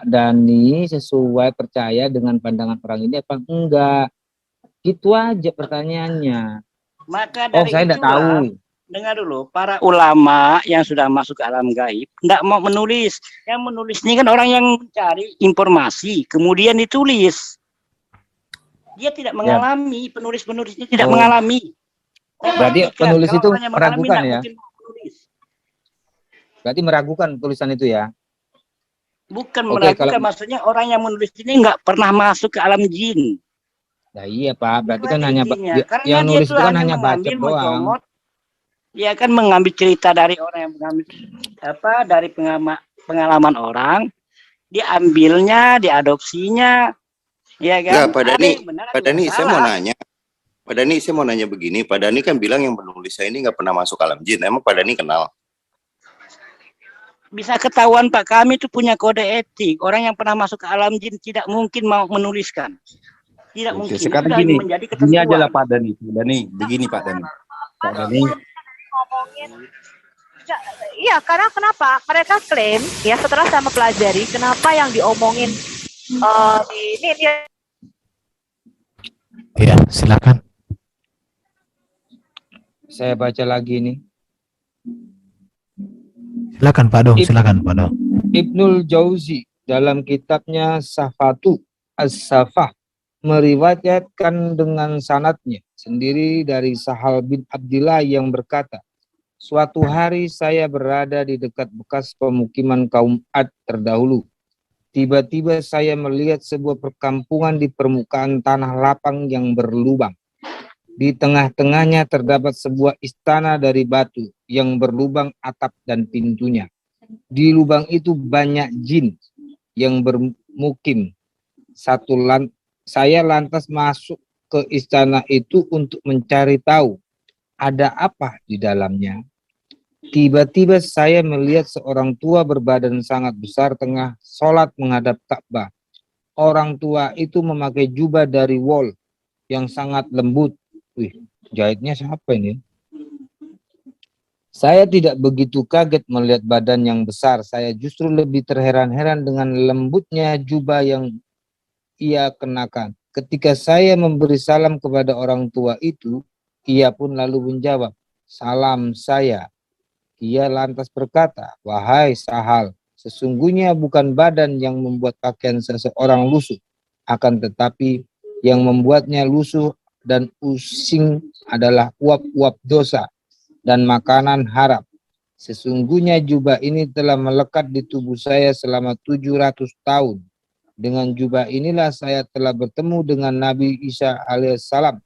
Speaker 3: Dani sesuai percaya dengan pandangan orang ini apa enggak? Gitu aja pertanyaannya.
Speaker 7: Maka
Speaker 3: Oh,
Speaker 7: dari
Speaker 3: saya tidak
Speaker 7: itulah,
Speaker 3: tahu.
Speaker 7: dengar dulu, para ulama yang sudah masuk ke alam gaib tidak mau menulis. Yang menulis ini kan orang yang mencari informasi, kemudian ditulis. Dia tidak mengalami, penulis-penulis ini tidak mengalami.
Speaker 3: Berarti
Speaker 7: Pastikan,
Speaker 3: penulis
Speaker 7: kalau
Speaker 3: itu
Speaker 7: orang yang mengalami
Speaker 3: meragukan
Speaker 7: tidak
Speaker 3: ya?
Speaker 7: mungkin menulis.
Speaker 3: Berarti meragukan tulisan itu ya?
Speaker 7: Bukan
Speaker 3: Oke,
Speaker 7: meragukan,
Speaker 3: kalau-
Speaker 7: maksudnya orang yang menulis ini nggak pernah masuk ke alam jin.
Speaker 3: Nah, iya Pak, berarti kan
Speaker 7: Itu
Speaker 3: hanya
Speaker 7: intinya. Karena
Speaker 3: yang
Speaker 7: dia
Speaker 3: nulis
Speaker 7: tuh
Speaker 3: itu kan
Speaker 7: hanya
Speaker 3: hanya bacot
Speaker 7: mengambil,
Speaker 3: doang.
Speaker 7: mencomot. Dia kan mengambil cerita dari orang yang mengambil dari pengalaman orang, diambilnya, diadopsinya, ya
Speaker 8: Enggak,
Speaker 7: kan?
Speaker 8: Pak
Speaker 7: Ada
Speaker 8: Dhani,
Speaker 7: yang benar, ada
Speaker 8: Pak
Speaker 7: yang
Speaker 8: Dhani, saya mau
Speaker 7: salah.
Speaker 8: nanya. Pak Dhani, saya mau nanya begini. Pak Dhani kan bilang yang penulis saya ini nggak pernah masuk alam jin. Emang Pak Dhani kenal?
Speaker 7: Bisa ketahuan Pak, kami itu punya kode etik. Orang yang pernah masuk ke alam jin tidak mungkin mau menuliskan. Tidak
Speaker 9: Oke,
Speaker 7: mungkin.
Speaker 9: sekarang
Speaker 7: Sudah
Speaker 9: gini,
Speaker 7: menjadi
Speaker 9: gini aja lah
Speaker 7: ketentuan.
Speaker 9: Pak Dhani. Pak Dhani, begini Pak Dhani. Pak Dhani,
Speaker 10: Ngomongin iya, karena kenapa mereka klaim ya setelah saya mempelajari kenapa yang diomongin di ini
Speaker 1: Iya, silakan.
Speaker 3: Saya baca lagi nih.
Speaker 1: Silakan Pak Dong, silakan Pak Dong.
Speaker 3: Ibnul Jauzi dalam kitabnya Safatu As-Safah meriwayatkan dengan sanadnya sendiri dari Sahal bin Abdillah yang berkata, suatu hari saya berada di dekat bekas pemukiman kaum Ad terdahulu. Tiba-tiba saya melihat sebuah perkampungan di permukaan tanah lapang yang berlubang. Di tengah-tengahnya terdapat sebuah istana dari batu yang berlubang atap dan pintunya. Di lubang itu banyak jin yang bermukim. Saya lantas masuk ke istana itu untuk mencari tahu ada apa di dalamnya. Tiba-tiba saya melihat seorang tua berbadan sangat besar tengah sholat menghadap Ka'bah. Orang tua itu memakai jubah dari wol yang sangat lembut. Wih, jahitnya siapa ini? Saya tidak begitu kaget melihat badan yang besar. Saya justru lebih terheran-heran dengan lembutnya jubah yang ia kenakan. Ketika saya memberi salam kepada orang tua itu, ia pun lalu menjawab, salam saya. Ia lantas berkata, wahai Sahal, sesungguhnya bukan badan yang membuat pakaian seseorang lusuh, akan tetapi yang membuatnya lusuh dan using adalah uap-uap dosa dan makanan haram. Sesungguhnya jubah ini telah melekat di tubuh saya selama 700 tahun. Dengan jubah inilah saya telah bertemu dengan Nabi Isa alaihissalam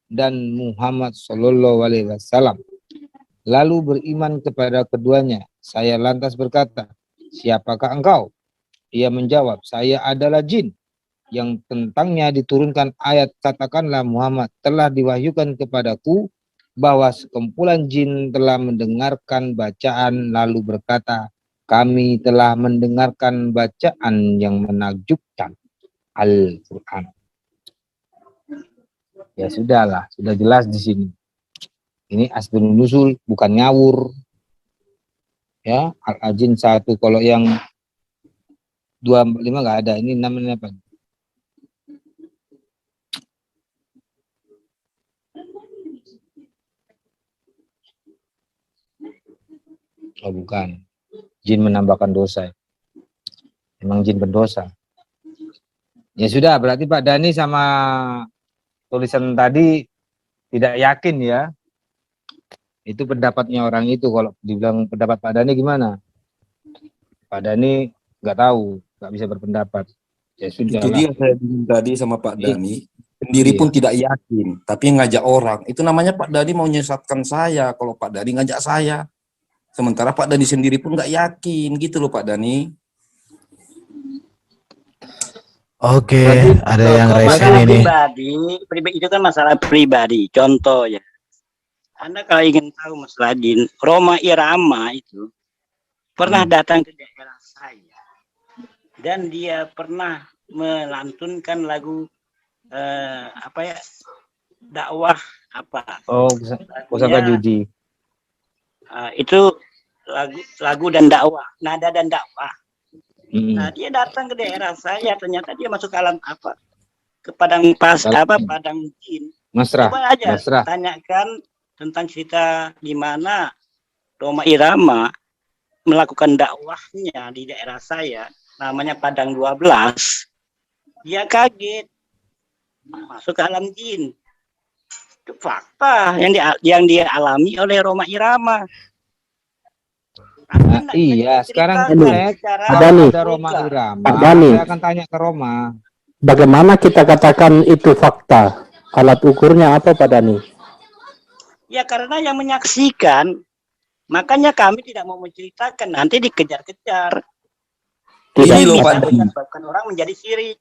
Speaker 3: dan Muhammad sallallahu alaihi wasallam. Lalu beriman kepada keduanya. Saya lantas berkata, siapakah engkau? Ia menjawab, saya adalah jin yang tentangnya diturunkan ayat, katakanlah Muhammad telah diwahyukan kepadaku bahwa sekumpulan jin telah mendengarkan bacaan lalu berkata, kami telah mendengarkan bacaan yang menakjubkan, Al-Quran. Ya sudahlah, sudah jelas di sini. Ini asbabun nuzul, bukan ngawur. Ya, Al-Ajin 1, kalau yang 25 nggak ada. Ini namanya apa? Oh bukan, jin menambahkan dosa. Emang jin berdosa. Ya sudah, berarti Pak Dhani sama tulisan tadi tidak yakin ya. Itu pendapatnya orang itu. Kalau dibilang pendapat Pak Dhani gimana? Pak Dhani nggak tahu, nggak bisa berpendapat. Ya sudah.
Speaker 9: itu dia saya bilang tadi sama Pak Dhani. Sendiri pun tidak yakin, tapi ngajak orang. Itu namanya Pak Dhani mau menyesatkan saya. Kalau Pak Dhani ngajak saya. Sementara Pak Dhani sendiri pun nggak yakin, gitu loh Pak Dhani.
Speaker 1: Oke,
Speaker 3: Berarti,
Speaker 1: ada yang
Speaker 7: Kalau
Speaker 1: resen
Speaker 7: masalah
Speaker 1: ini.
Speaker 7: pribadi itu kan masalah pribadi. Contoh ya, Anda kalau ingin tahu masalah jin, Roma Irama itu pernah datang ke daerah saya dan dia pernah melantunkan lagu dakwah apa?
Speaker 3: Oh, pusaka judi.
Speaker 7: Itu lagu dan dakwah, nada dan dakwah. Nah, dia datang ke daerah saya, ternyata dia masuk ke alam ke padang padang jin.
Speaker 3: Masrah.
Speaker 7: Coba aja
Speaker 3: Masrah.
Speaker 7: tanyakan tentang cerita di mana Roma Irama melakukan dakwahnya di daerah saya, namanya Padang 12. Dia kaget masuk ke alam jin. Itu fakta yang dia alami oleh Roma Irama.
Speaker 3: Nah, iya, sekarang saya kalau ada Roma Irama, saya akan tanya ke Roma.
Speaker 11: bagaimana kita katakan itu fakta? Alat ukurnya apa Pak Dhani?
Speaker 7: Ya karena yang menyaksikan, makanya kami tidak mau menceritakan, nanti dikejar-kejar.
Speaker 9: Ini
Speaker 11: Tidak,
Speaker 9: loh Pak
Speaker 7: Bisa
Speaker 9: Dhani,
Speaker 7: menyebabkan orang menjadi syirik.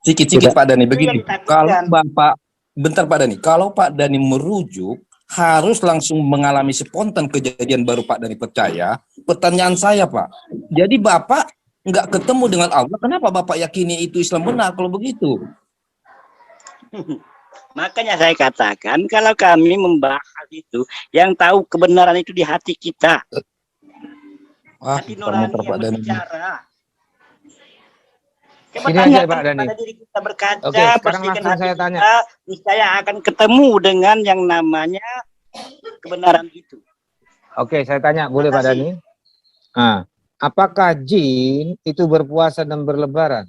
Speaker 9: sikit-sikit
Speaker 11: tidak.
Speaker 9: Pak Dhani
Speaker 7: Itu yang
Speaker 9: begini. Kalau
Speaker 7: ditakutkan.
Speaker 9: Bapak, bentar Pak Dhani, kalau Pak Dhani merujuk, harus langsung mengalami spontan kejadian baru Pak Dhani percaya. Pertanyaan saya Pak, jadi Bapak nggak ketemu dengan Allah, kenapa Bapak yakini itu Islam benar kalau begitu?
Speaker 7: Makanya saya katakan kalau kami membahas itu, yang tahu kebenaran itu di hati kita, hati nurani
Speaker 9: muter-muter Pak
Speaker 7: yang
Speaker 9: Dhani.
Speaker 7: berbicara. Coba
Speaker 3: Ini aja
Speaker 7: tanyakan
Speaker 3: Pak Dhani.
Speaker 7: kepada diri kita, berkaca,
Speaker 3: Oke, sekarang
Speaker 7: bersihkan
Speaker 3: langsung
Speaker 7: hati
Speaker 3: saya
Speaker 7: kita,
Speaker 3: tanya.
Speaker 7: niscaya akan ketemu dengan yang namanya kebenaran itu.
Speaker 3: Oke, saya tanya, boleh Pak Dhani? Nah, apakah jin itu berpuasa dan berlebaran?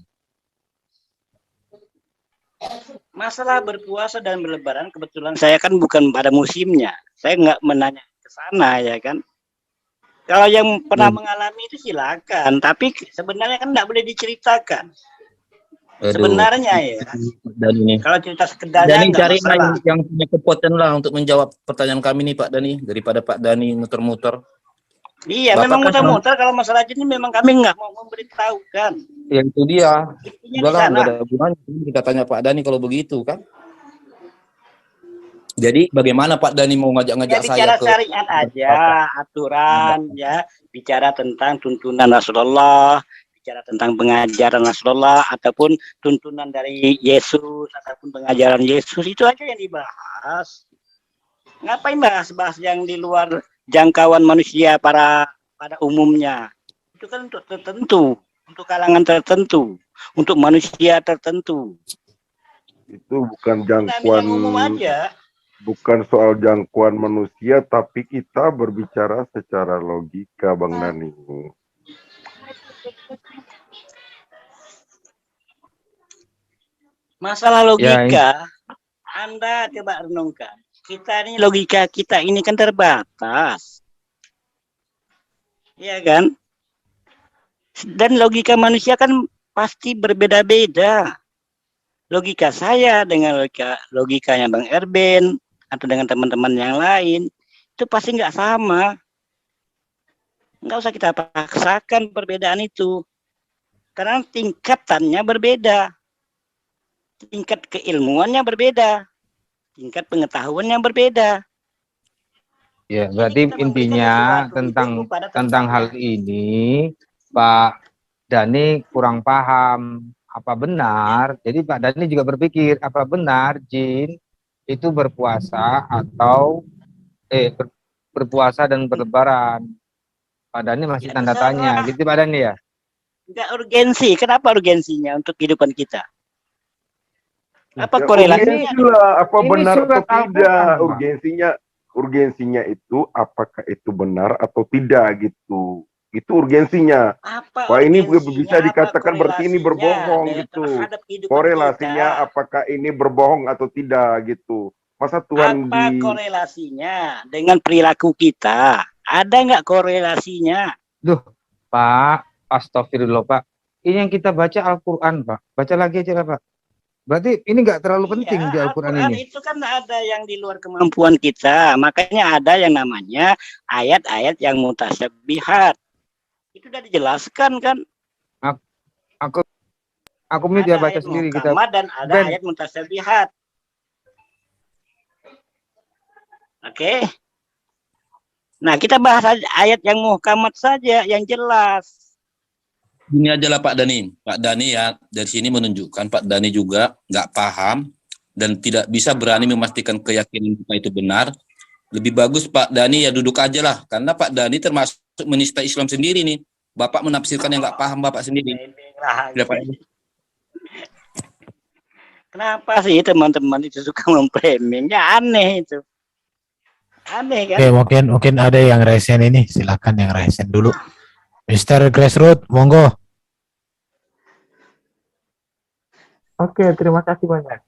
Speaker 7: Masalah berpuasa dan berlebaran, kebetulan saya kan bukan pada musimnya. Saya nggak menanya ke sana ya kan. Kalau yang pernah mengalami itu silakan, tapi sebenarnya kan nggak boleh diceritakan. Sebenarnya ya.
Speaker 9: Dhani.
Speaker 7: Kalau cerita sekedarnya
Speaker 9: Dhani
Speaker 7: nggak
Speaker 9: cari
Speaker 7: masalah.
Speaker 9: yang punya kepoten lah untuk menjawab pertanyaan kami nih Pak Dhani, daripada Pak Dhani muter-muter.
Speaker 7: Iya,
Speaker 9: Bapak
Speaker 7: memang
Speaker 9: kan
Speaker 7: muter-muter kalau masalah ini memang kami nggak mau memberitahukan.
Speaker 9: ya itu dia.
Speaker 7: Intinya di
Speaker 9: Udahlah,
Speaker 7: sana.
Speaker 9: nggak ada gunanya kita tanya Pak Dhani kalau begitu kan. Jadi bagaimana Pak Dhani mau
Speaker 7: Ya
Speaker 9: ngajak-ngajak saya
Speaker 7: bicara
Speaker 9: ke
Speaker 7: syariat aja, aturan ya, bicara tentang tuntunan Rasulullah, bicara tentang pengajaran Rasulullah ataupun tuntunan dari Yesus ataupun pengajaran Yesus, itu aja yang dibahas. Ngapain bahas-bahas yang di luar jangkauan manusia pada umumnya? Itu kan untuk tertentu, untuk kalangan tertentu, untuk manusia tertentu.
Speaker 12: Itu bukan
Speaker 7: Yang
Speaker 12: jangkauan,
Speaker 7: umum aja.
Speaker 12: bukan soal jangkauan manusia, tapi kita berbicara secara logika, Bang Dhani.
Speaker 7: Masalah
Speaker 3: Ya,
Speaker 7: logika, Anda coba renungkan. Kita ini logika kita ini kan terbatas. Iya kan? Dan logika manusia kan pasti berbeda-beda. Logika saya dengan logikanya Bang Erben atau dengan teman-teman yang lain itu pasti nggak sama. Nggak usah kita paksakan perbedaan itu. Karena tingkatannya berbeda. Tingkat keilmuannya berbeda. Tingkat pengetahuannya berbeda.
Speaker 3: Ya, berarti intinya tentang hal ini Pak Dhani kurang paham apa benar. Jadi Pak Dhani juga berpikir apa benar jin itu berpuasa atau berpuasa dan berlebaran. Pak Dhani masih
Speaker 7: Ya,
Speaker 3: tanda
Speaker 7: terserah.
Speaker 3: tanya, gitu Pak Dhani ya?
Speaker 7: Nggak urgensi. Kenapa urgensinya untuk kehidupan kita? Apa
Speaker 12: Ya,
Speaker 7: korelasinya?
Speaker 12: urgensilah, apa
Speaker 3: Ini
Speaker 12: benar
Speaker 3: surat
Speaker 12: atau tidak?
Speaker 3: Al-Quran, Pak.
Speaker 12: Urgensinya itu apakah itu benar atau tidak gitu. Itu urgensinya.
Speaker 7: Apa
Speaker 12: Wah, ini
Speaker 7: urgensinya,
Speaker 12: bisa dikatakan
Speaker 7: apa
Speaker 12: berarti ini
Speaker 7: korelasinya
Speaker 12: berbohong gitu.
Speaker 7: terhadap kehidupan
Speaker 12: Korelasinya
Speaker 7: kita?
Speaker 12: apakah ini berbohong atau tidak gitu. Masa Tuhan
Speaker 7: Apa korelasinya dengan perilaku kita? Ada nggak korelasinya?
Speaker 3: Duh, Pak, astagfirullah Pak. Ini yang kita baca Al-Quran Pak. Baca lagi aja lah Pak. Berarti ini nggak terlalu penting di Al-Quran ini.
Speaker 7: Itu kan ada yang di luar kemampuan kita. Makanya ada yang namanya ayat-ayat yang mutasyabihat. Itu sudah dijelaskan kan?
Speaker 3: Aku mute ya, baca sendiri kita.
Speaker 7: Dan ada ayat mutasyabihat. Oke. Nah, kita bahas ayat yang muhkamat saja, yang jelas.
Speaker 9: Ini aja lah Pak Dhani. Pak Dhani ya dari sini menunjukkan Pak Dhani juga nggak paham dan tidak bisa berani memastikan keyakinan kita itu benar. Lebih bagus Pak Dhani ya duduk aja lah, karena Pak Dhani termasuk menista Islam sendiri nih. Bapak menafsirkan yang nggak paham Bapak sendiri.
Speaker 7: Kenapa sih teman-teman itu suka memframing? Ya aneh itu. Aneh kan?
Speaker 1: Oke, mungkin ada yang resen ini, silakan yang resen dulu. Mr. Grassroot, monggo.
Speaker 13: Oke, terima kasih banyak.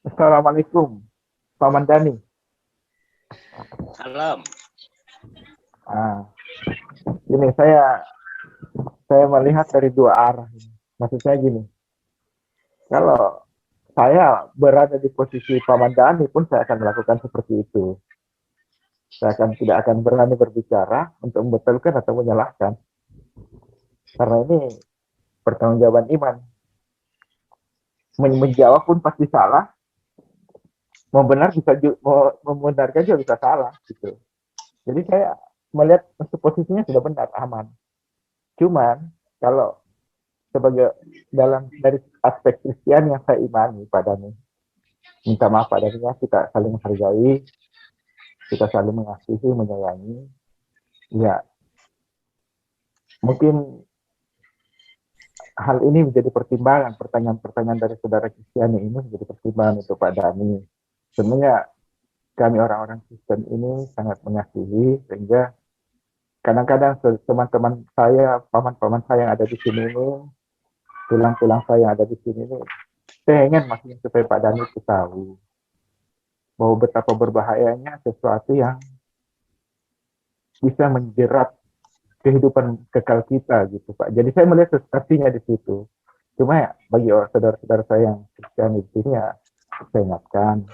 Speaker 13: Assalamualaikum, Pak Mandani.
Speaker 7: Salam.
Speaker 13: Ini saya melihat dari dua arah. Maksud saya gini, Kalau saya berada di posisi Paman Dani pun saya akan melakukan seperti itu. Saya tidak akan berani berbicara untuk membetulkan atau menyalahkan. Karena ini pertanggungjawaban iman. Menjawab pun pasti salah. Membenarkan juga bisa salah gitu. Jadi saya melihat posisinya sudah benar, aman. Cuman kalau dari aspek Kristen yang saya imani padanya, minta maaf padanya, kita saling menghargai, kita saling mengasihi, menyayangi. Ya, mungkin hal ini menjadi pertimbangan, pertanyaan-pertanyaan dari saudara Kristiani ini menjadi pertimbangan untuk Pak Dani. Sebenarnya kami orang-orang Kristen ini sangat mengasihi, sehingga kadang-kadang teman-teman saya, paman-paman saya yang ada di sini ini, tulang-tulang saya yang ada di sini ini, pengen maksudnya supaya Pak Dani itu tahu bahwa betapa berbahayanya sesuatu yang bisa menjerat kehidupan kekal kita gitu Pak. Jadi saya melihat artinya di situ. Cuma ya, bagi saudara-saudara saya yang Kristen di sini ya, saya ingatkan,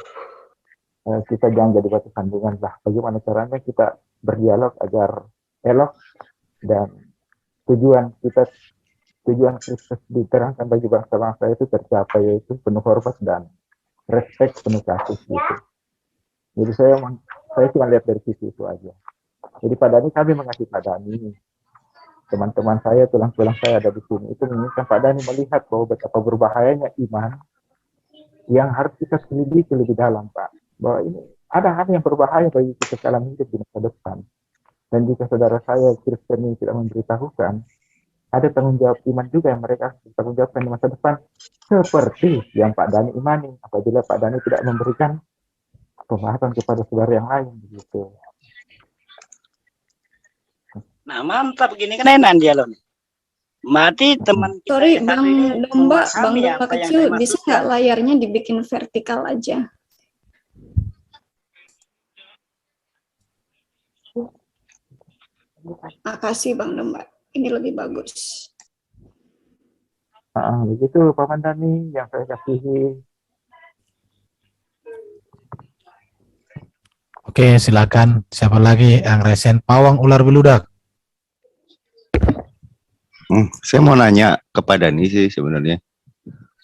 Speaker 13: kita jangan jadi batu sandungan lah. Bagaimana caranya kita berdialog agar elok dan tujuan Kristus diterangkan bagi bangsa-bangsa itu tercapai, yaitu penuh hormat dan respect, penuh kasih gitu. Jadi saya cuma lihat dari sisi itu aja. Jadi Pak Dani, kami mengasihi Pak Dani. Teman-teman saya, tulang-tulang saya ada di sini, itu menginginkan Pak Dani melihat bahwa betapa berbahayanya iman yang harus kita selidiki lebih dalam, Pak. Bahwa ini ada hal yang berbahaya bagi kita dalam hidup di masa depan. Dan jika saudara saya Kristen ini tidak memberitahukan, ada tanggung jawab iman juga yang mereka tanggung jawabkan di masa depan, seperti yang Pak Dani imani apabila Pak Dani tidak memberikan pembahasan kepada saudara yang lain begitu.
Speaker 7: Nah, mantap gini kan enak dia loh. Mati teman kita.
Speaker 6: Sorry,
Speaker 7: yang
Speaker 6: Bang
Speaker 7: satu ini
Speaker 6: Domba
Speaker 7: memahami apa yang
Speaker 6: kecil,
Speaker 7: saya
Speaker 6: bisa
Speaker 7: maksudkan.
Speaker 6: nggak layarnya dibikin vertikal aja? Makasih Bang Domba, ini lebih bagus.
Speaker 13: Begitu Paman Dani yang saya kasihi.
Speaker 1: Oke, silakan. Siapa lagi yang resen? Pawang ular beludak.
Speaker 8: Saya mau nanya kepada Dani sih sebenarnya.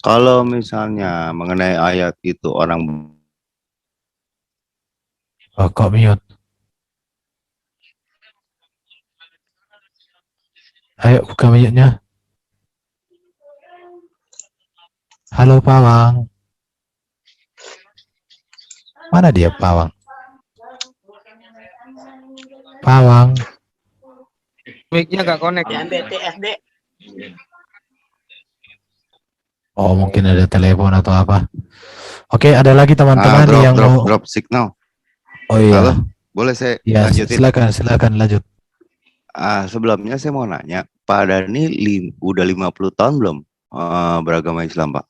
Speaker 8: Kalau misalnya mengenai ayat itu orang
Speaker 1: kok mute? Ayo buka mute-nya. Halo Pawang. Mana dia Pawang? Pawang.
Speaker 3: Mic-nya nggak connect.
Speaker 7: Yang BTSD.
Speaker 1: Oh, mungkin ada telepon atau apa. Oke, ada lagi teman-teman yang mau
Speaker 8: drop signal.
Speaker 1: Oh iya.
Speaker 8: Halo, boleh saya
Speaker 1: Ya,
Speaker 8: lanjutin?
Speaker 1: silakan lanjut.
Speaker 8: Sebelumnya saya mau nanya, Pak Dani udah 50 tahun belum beragama Islam, Pak?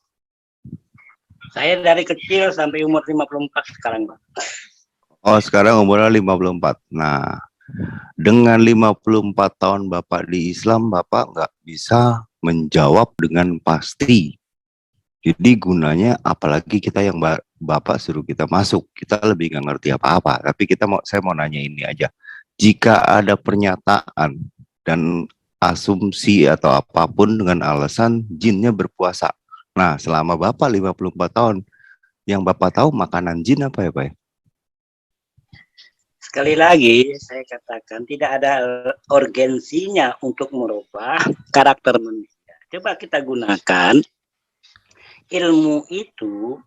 Speaker 7: Saya dari kecil sampai umur 54 sekarang, Pak.
Speaker 8: Oh, sekarang umurnya 54. Nah, dengan 54 tahun Bapak di Islam, Bapak nggak bisa menjawab dengan pasti. Jadi gunanya, apalagi kita yang Bapak suruh kita masuk, kita lebih nggak ngerti apa-apa. Tapi saya mau nanya ini aja. Jika ada pernyataan dan asumsi atau apapun dengan alasan jinnya berpuasa. Nah, selama Bapak 54 tahun, yang Bapak tahu makanan jin apa ya, Pak?
Speaker 7: Sekali lagi, saya katakan tidak ada urgensinya untuk merubah karakter manusia. Coba kita gunakan ilmu itu,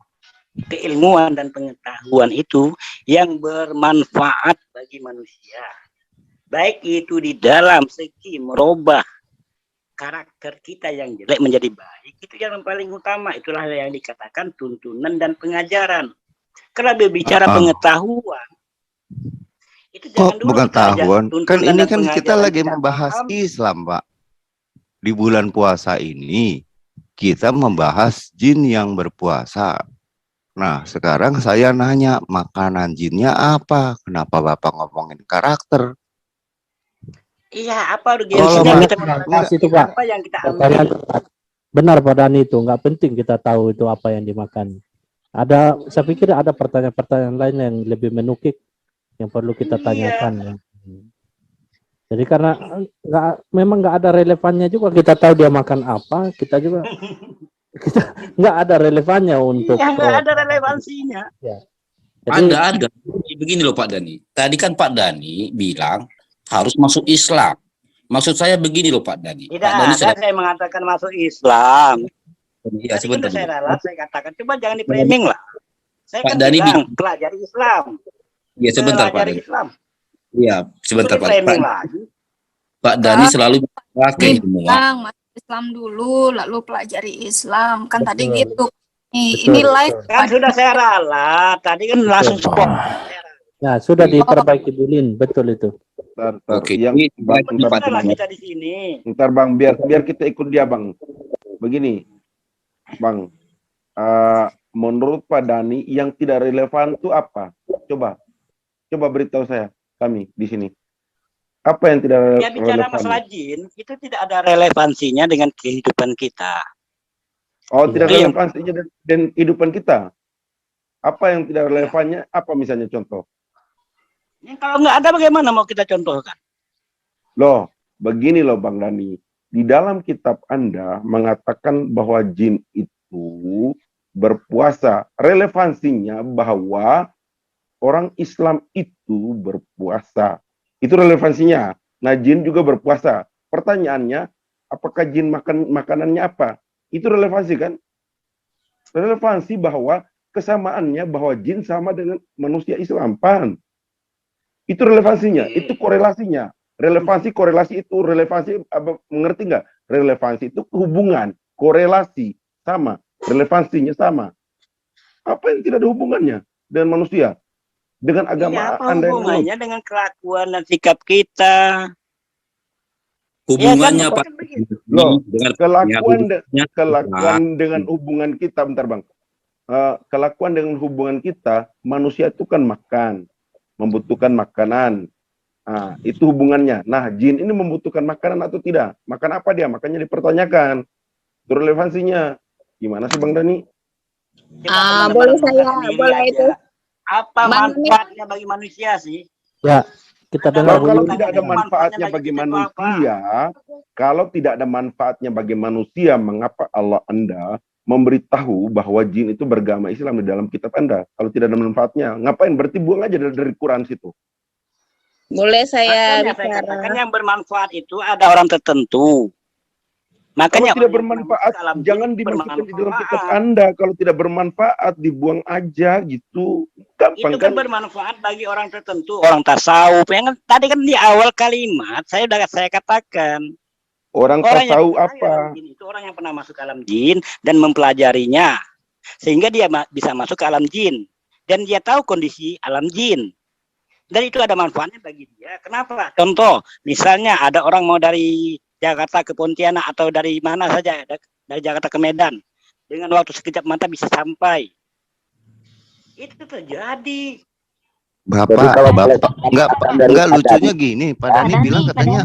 Speaker 7: keilmuan dan pengetahuan itu yang bermanfaat bagi manusia. Baik itu di dalam segi merubah karakter kita yang jelek menjadi baik, itu yang paling utama. Itulah yang dikatakan tuntunan dan pengajaran. Kalau berbicara pengetahuan, itu jangan dulu
Speaker 8: pengetahuan? Kan ini kan kita lagi
Speaker 7: kita
Speaker 8: membahas
Speaker 7: paham.
Speaker 8: Islam, Pak. Di bulan puasa ini kita membahas jin yang berpuasa. Nah, sekarang saya nanya, makanan jinnya apa? Kenapa Bapak ngomongin karakter?
Speaker 7: Iya, apa
Speaker 8: Kalau
Speaker 7: urgensinya kita
Speaker 8: mas itu, Pak.
Speaker 7: apa yang kita ambil?
Speaker 11: benar Pak Dani itu nggak penting kita tahu itu apa yang dimakan. Saya pikir ada pertanyaan-pertanyaan lain yang lebih menukik yang perlu kita tanyakan. Ya. Jadi karena memang nggak ada relevannya juga kita tahu dia makan apa, kita nggak ada relevannya untuk.
Speaker 7: Yang nggak ada relevansinya.
Speaker 11: Ya. Jadi,
Speaker 9: ada. Begini loh Pak Dani. Tadi kan Pak Dani bilang harus masuk Islam. Maksud saya begini loh Pak Dani.
Speaker 7: Tidak
Speaker 9: Pak Dani
Speaker 7: ada saya mengatakan masuk Islam.
Speaker 9: Iya,
Speaker 7: Tadi
Speaker 9: sebentar.
Speaker 7: kan saya ralat, saya katakan coba jangan di framing lah. Saya
Speaker 9: Pak
Speaker 7: kan
Speaker 9: Dani
Speaker 7: bilang
Speaker 9: bilang-
Speaker 7: pelajari Islam.
Speaker 9: Iya, sebentar Pak
Speaker 7: Pelajari
Speaker 9: Dani.
Speaker 7: Islam.
Speaker 9: Iya, sebentar
Speaker 7: Itu di
Speaker 9: Pak.
Speaker 7: framing lagi.
Speaker 9: Pak Dani selalu pakai semua.
Speaker 6: Bilang masuk Islam dulu, lalu pelajari Islam. Kan tadi
Speaker 11: Betul.
Speaker 6: gitu. Nih,
Speaker 11: Betul,
Speaker 6: ini live.
Speaker 7: Kan sudah saya ralat. Tadi kan langsung spot.
Speaker 11: ya sudah diperbaiki Bulin, betul itu.
Speaker 9: Oke,
Speaker 12: Yang
Speaker 9: ini
Speaker 12: Bang,
Speaker 9: baik
Speaker 12: bentar,
Speaker 7: Lah
Speaker 12: bentar.
Speaker 7: kita di sini.
Speaker 12: Bentar, Bang, biar kita ikut dia, Bang. Begini, Bang. Menurut Pak Dani yang tidak relevan itu apa? Coba beritahu kami di sini. Apa yang tidak
Speaker 7: Ya bicara
Speaker 12: relevan?
Speaker 7: masalah jin itu tidak ada relevansinya dengan kehidupan kita.
Speaker 12: Oh, tidak
Speaker 7: Iya.
Speaker 12: relevansinya dan kehidupan kita. Apa yang tidak relevannya? Apa misalnya contoh?
Speaker 7: Ya, kalau nggak ada bagaimana mau kita contohkan?
Speaker 12: Loh, begini loh Bang Dani. Di dalam kitab Anda mengatakan bahwa jin itu berpuasa. Relevansinya bahwa orang Islam itu berpuasa. Itu relevansinya. Nah, jin juga berpuasa. Pertanyaannya, apakah jin makan makanannya apa? Itu relevansi kan? Relevansi bahwa kesamaannya bahwa jin sama dengan manusia Islam. Paham? Itu relevansinya, itu korelasinya. Relevansi, korelasi itu relevansi, mengerti nggak? Relevansi itu hubungan, korelasi sama, relevansinya sama. Apa yang tidak ada hubungannya dengan manusia? Dengan agama
Speaker 7: Iya, apa
Speaker 12: Anda yang
Speaker 7: hubungannya dengan kelakuan dan sikap kita?
Speaker 9: Hubungannya
Speaker 7: Ya kan,
Speaker 9: Pak
Speaker 12: Loh,
Speaker 9: dengan
Speaker 12: kelakuan dengan hubungan kita, bentar Bang. Kelakuan dengan hubungan kita, manusia itu kan makan, membutuhkan makanan. Nah, itu hubungannya. Nah, jin ini membutuhkan makanan atau tidak? Makan apa dia? Makanya dipertanyakan. Itu relevansinya. Gimana sih Bang Dani?
Speaker 10: Boleh saya, boleh itu.
Speaker 7: Apa manfaatnya bagi manusia sih?
Speaker 11: Ya, kita dengar
Speaker 12: Kalau
Speaker 11: Bulin.
Speaker 12: tidak ada manfaatnya bagi manusia, kalau tidak ada manfaatnya bagi manusia, mengapa Allah Anda memberitahu bahwa jin itu beragama Islam di dalam kitab Anda? Kalau tidak ada manfaatnya, ngapain? Berarti buang aja dari Quran situ.
Speaker 10: Boleh saya
Speaker 7: Makanya saya
Speaker 10: bicara.
Speaker 7: katakan yang bermanfaat itu ada orang tertentu. Makanya
Speaker 12: Kalau tidak bermanfaat, jangan dimasukkan di dalam kitab Anda. Kalau tidak bermanfaat, dibuang aja gitu. Gampang
Speaker 7: itu kan bermanfaat bagi orang tertentu, orang tasawuf. Yang tadi kan di awal kalimat saya katakan.
Speaker 12: Orang tasawuf apa?
Speaker 7: Itu orang yang pernah masuk ke alam jin dan mempelajarinya, sehingga dia bisa masuk ke alam jin dan dia tahu kondisi alam jin. Dan itu ada manfaatnya bagi dia. Kenapa? Contoh, misalnya ada orang mau dari Jakarta ke Pontianak atau dari mana saja, dari Jakarta ke Medan, dengan waktu sekejap mata bisa sampai. Itu terjadi.
Speaker 8: Bapak, enggak lucunya gini, Pak Dani bilang katanya